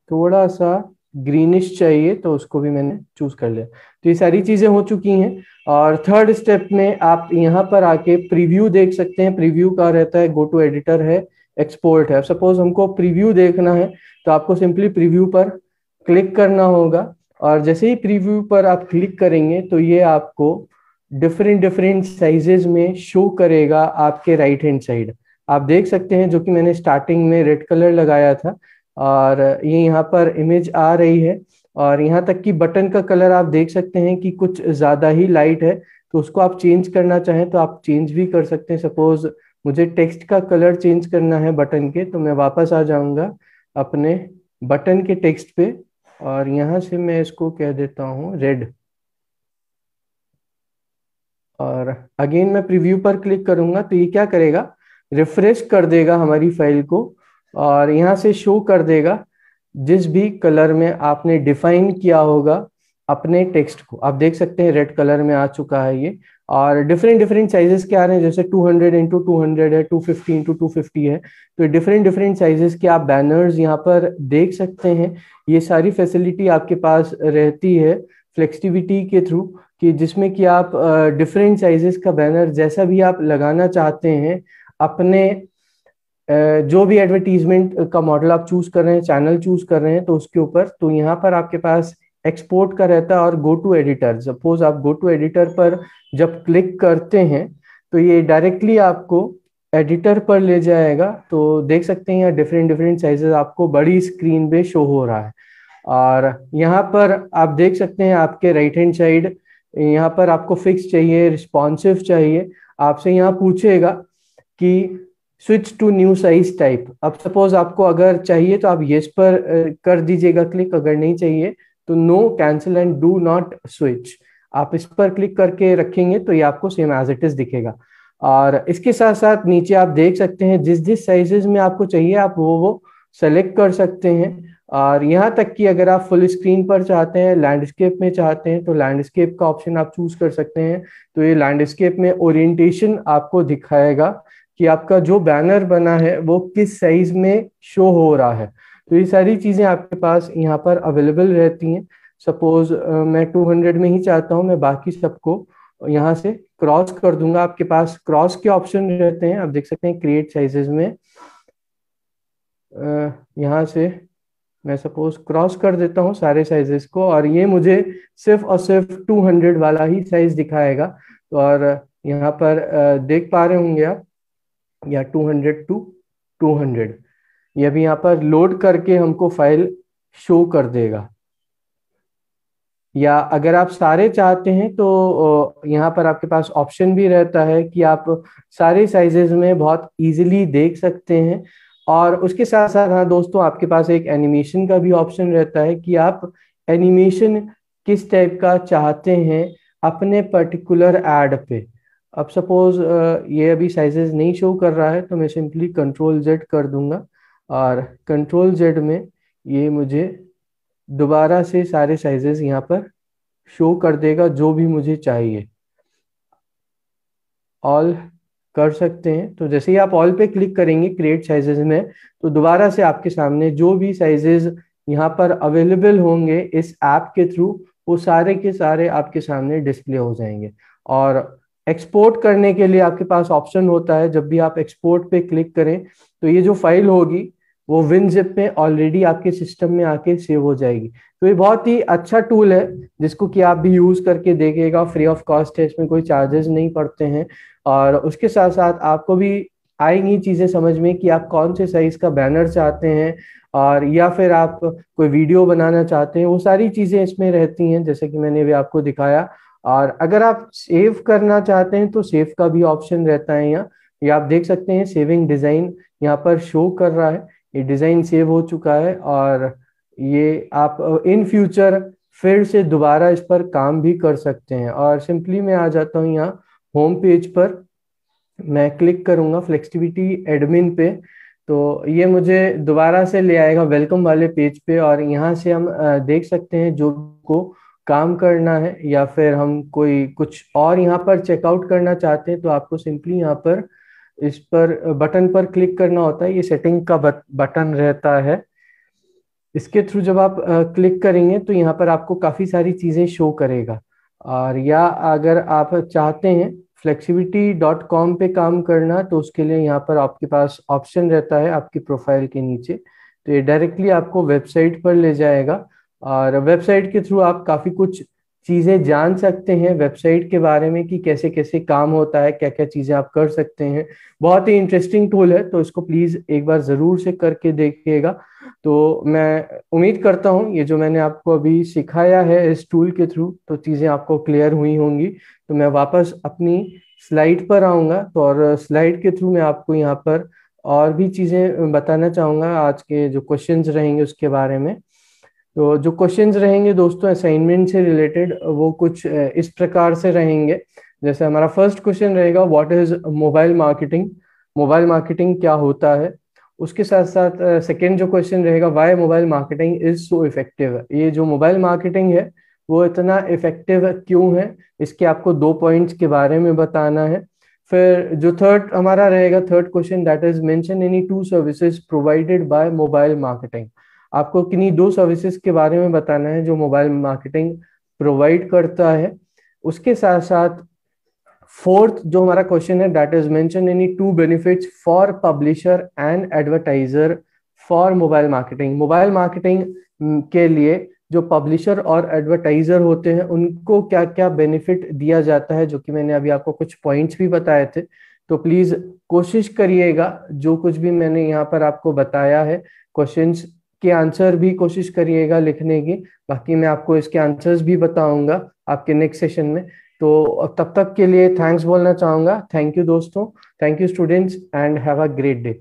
थोड़ा सा ग्रीनिश चाहिए, तो उसको भी मैंने चूज कर लिया। तो ये सारी चीजें हो चुकी हैं। और थर्ड स्टेप में आप यहाँ पर आके प्रीव्यू देख सकते हैं। प्रीव्यू का रहता है, गो टू एडिटर है, एक्सपोर्ट है। सपोज हमको प्रीव्यू देखना है तो आपको सिंपली प्रीव्यू पर क्लिक करना होगा, और जैसे ही प्रीव्यू पर आप क्लिक करेंगे तो ये आपको डिफरेंट डिफरेंट साइजेस में शो करेगा आपके राइट हैंड साइड। आप देख सकते हैं, जो कि मैंने स्टार्टिंग में रेड कलर लगाया था, और ये यहाँ पर इमेज आ रही है। और यहाँ तक कि बटन का कलर आप देख सकते हैं कि कुछ ज्यादा ही लाइट है, तो उसको आप चेंज करना चाहें तो आप चेंज भी कर सकते हैं। सपोज मुझे टेक्स्ट का कलर चेंज करना है बटन के, तो मैं वापस आ जाऊंगा अपने बटन के टेक्स्ट पे, और यहाँ से मैं इसको कह देता हूँ रेड। और अगेन मैं प्रीव्यू पर क्लिक करूंगा तो ये क्या करेगा, रिफ्रेश कर देगा हमारी फाइल को, और यहाँ से शो कर देगा जिस भी कलर में आपने डिफाइन किया होगा अपने टेक्स्ट को। आप देख सकते हैं रेड कलर में आ चुका है ये। और डिफरेंट डिफरेंट साइजेस के आ रहे हैं, जैसे 200 इंटू 200 है, 250 इंटू 250 है। तो डिफरेंट डिफरेंट साइजेस के आप बैनर्स यहाँ पर देख सकते हैं। ये सारी फैसिलिटी आपके पास रहती है फ्लेक्सिबिलिटी के थ्रू, कि जिसमें कि आप डिफरेंट साइजेस का बैनर जैसा भी आप लगाना चाहते हैं अपने जो भी एडवर्टीजमेंट का मॉडल आप चूज कर रहे हैं, चैनल चूज कर रहे हैं, तो उसके ऊपर तो यहाँ पर आपके पास एक्सपोर्ट का रहता है और गो टू एडिटर। सपोज आप गो टू एडिटर पर जब क्लिक करते हैं तो ये डायरेक्टली आपको एडिटर पर ले जाएगा। तो देख सकते हैं यहाँ डिफरेंट डिफरेंट साइजेस आपको बड़ी स्क्रीन पे शो हो रहा है। और यहाँ पर आप देख सकते हैं आपके राइट हैंड साइड, यहाँ पर आपको फिक्स चाहिए, रिस्पॉन्सिव चाहिए, आपसे यहाँ पूछेगा कि switch to new size type. अब सपोज आपको अगर चाहिए तो आप येस पर कर दीजिएगा क्लिक, अगर नहीं चाहिए तो no, cancel and do not switch. आप इस पर क्लिक करके रखेंगे तो ये आपको सेम एज इट इज दिखेगा। और इसके साथ साथ नीचे आप देख सकते हैं जिस जिस साइजेस में आपको चाहिए आप वो सेलेक्ट कर सकते हैं। और यहाँ तक कि अगर आप फुल स्क्रीन पर चाहते हैं, लैंडस्केप में चाहते हैं, तो लैंडस्केप का ऑप्शन आप चूज कर सकते हैं। तो ये लैंडस्केप में ओरिएंटेशन आपको दिखाएगा कि आपका जो बैनर बना है वो किस साइज में शो हो रहा है। तो ये सारी चीजें आपके पास यहाँ पर अवेलेबल रहती हैं। सपोज मैं 200 में ही चाहता हूँ, मैं बाकी सबको यहाँ से क्रॉस कर दूंगा। आपके पास क्रॉस के ऑप्शन रहते हैं, आप देख सकते हैं क्रिएट साइजेस में। यहाँ से मैं सपोज क्रॉस कर देता हूँ सारे साइजेस को, और ये मुझे सिर्फ और सिर्फ 200 वाला ही साइज दिखाएगा। और यहाँ पर देख पा रहे होंगे आप, या 200 टू 200 ये अभी यहाँ पर लोड करके हमको फाइल शो कर देगा। या अगर आप सारे चाहते हैं तो यहाँ पर आपके पास ऑप्शन भी रहता है कि आप सारे साइजेस में बहुत इजीली देख सकते हैं। और उसके साथ साथ हाँ दोस्तों, आपके पास एक एनिमेशन का भी ऑप्शन रहता है कि आप एनिमेशन किस टाइप का चाहते हैं अपने पर्टिकुलर एड पे। अब सपोज ये अभी साइजेस नहीं शो कर रहा है, तो मैं सिंपली कंट्रोल जेड कर दूंगा, और कंट्रोल जेड में ये मुझे दोबारा से सारे साइजेस यहाँ पर शो कर देगा जो भी मुझे चाहिए। ऑल कर सकते हैं, तो जैसे ही आप ऑल पे क्लिक करेंगे क्रिएट साइजेस में, तो दोबारा से आपके सामने जो भी साइजेस यहाँ पर अवेलेबल होंगे इस ऐप के थ्रू, वो सारे के सारे आपके सामने डिस्प्ले हो जाएंगे। और एक्सपोर्ट करने के लिए आपके पास ऑप्शन होता है, जब भी आप एक्सपोर्ट पे क्लिक करें तो ये जो फाइल होगी वो विनजिप में ऑलरेडी आपके सिस्टम में आके सेव हो जाएगी। तो ये बहुत ही अच्छा टूल है जिसको कि आप भी यूज करके देखिएगा, फ्री ऑफ कॉस्ट है, इसमें कोई चार्जेस नहीं पड़ते हैं। और उसके साथ साथ आपको भी आएंगी चीजें समझ में कि आप कौन से साइज का बैनर चाहते हैं, और या फिर आप कोई वीडियो बनाना चाहते हैं, वो सारी चीजें इसमें रहती हैं जैसे कि मैंने भी आपको दिखाया। और अगर आप सेव करना चाहते हैं तो सेव का भी ऑप्शन रहता है यहाँ। ये आप देख सकते हैं सेविंग डिजाइन यहाँ पर शो कर रहा है, ये डिजाइन सेव हो चुका है। और ये आप इन फ्यूचर फिर से दोबारा इस पर काम भी कर सकते हैं। और सिंपली मैं आ जाता हूँ यहाँ होम पेज पर, मैं क्लिक करूंगा फ्लेक्सिबिलिटी एडमिन पे, तो ये मुझे दोबारा से ले आएगा वेलकम वाले पेज पे। और यहाँ से हम देख सकते हैं जो को काम करना है, या फिर हम कोई कुछ और यहाँ पर चेकआउट करना चाहते हैं तो आपको सिंपली यहाँ पर इस पर बटन पर क्लिक करना होता है। ये सेटिंग का बटन रहता है, इसके थ्रू जब आप क्लिक करेंगे तो यहाँ पर आपको काफ़ी सारी चीज़ें शो करेगा। और या अगर आप चाहते हैं flexibility.com पे काम करना तो उसके लिए यहाँ पर आपके पास ऑप्शन रहता है आपकी प्रोफाइल के नीचे, तो ये डायरेक्टली आपको वेबसाइट पर ले जाएगा। और वेबसाइट के थ्रू आप काफ़ी कुछ चीज़ें जान सकते हैं वेबसाइट के बारे में कि कैसे कैसे काम होता है, क्या क्या चीज़ें आप कर सकते हैं। बहुत ही इंटरेस्टिंग टूल है, तो इसको प्लीज़ एक बार ज़रूर से करके देखिएगा। तो मैं उम्मीद करता हूँ ये जो मैंने आपको अभी सिखाया है इस टूल के थ्रू तो चीज़ें आपको क्लियर हुई होंगी। तो मैं वापस अपनी स्लाइड पर आऊँगा, तो और स्लाइड के थ्रू मैं आपको यहाँ पर और भी चीज़ें बताना चाहूँगा आज के जो क्वेश्चंस रहेंगे उसके बारे में। तो जो क्वेश्चंस रहेंगे दोस्तों असाइनमेंट से रिलेटेड वो कुछ इस प्रकार से रहेंगे। जैसे हमारा फर्स्ट क्वेश्चन रहेगा what is mobile marketing, mobile marketing क्या होता है। उसके साथ साथ सेकेंड जो क्वेश्चन रहेगा why mobile marketing is so effective, ये जो मोबाइल मार्केटिंग है वो इतना इफेक्टिव क्यों है, इसके आपको 2 पॉइंट्स के बारे में बताना है। फिर जो थर्ड हमारा रहेगा third question that is mention any 2 services provided by mobile marketing, आपको किन्हीं 2 सर्विसेज के बारे में बताना है जो मोबाइल मार्केटिंग प्रोवाइड करता है। उसके साथ साथ फोर्थ जो हमारा क्वेश्चन है that is mention any 2 benefits for publisher and advertiser for mobile marketing, mobile marketing के लिए जो पब्लिशर और एडवर्टाइजर होते हैं उनको क्या क्या बेनिफिट दिया जाता है, जो कि मैंने अभी आपको कुछ पॉइंट्स भी बताए थे। तो प्लीज कोशिश करिएगा जो कुछ भी मैंने यहाँ पर आपको बताया है क्वेश्चंस के आंसर भी कोशिश करिएगा लिखने की, बाकी मैं आपको इसके आंसर्स भी बताऊंगा आपके नेक्स्ट सेशन में। तो तब तक के लिए थैंक्स बोलना चाहूंगा। थैंक यू दोस्तों, thank you students and have a great day.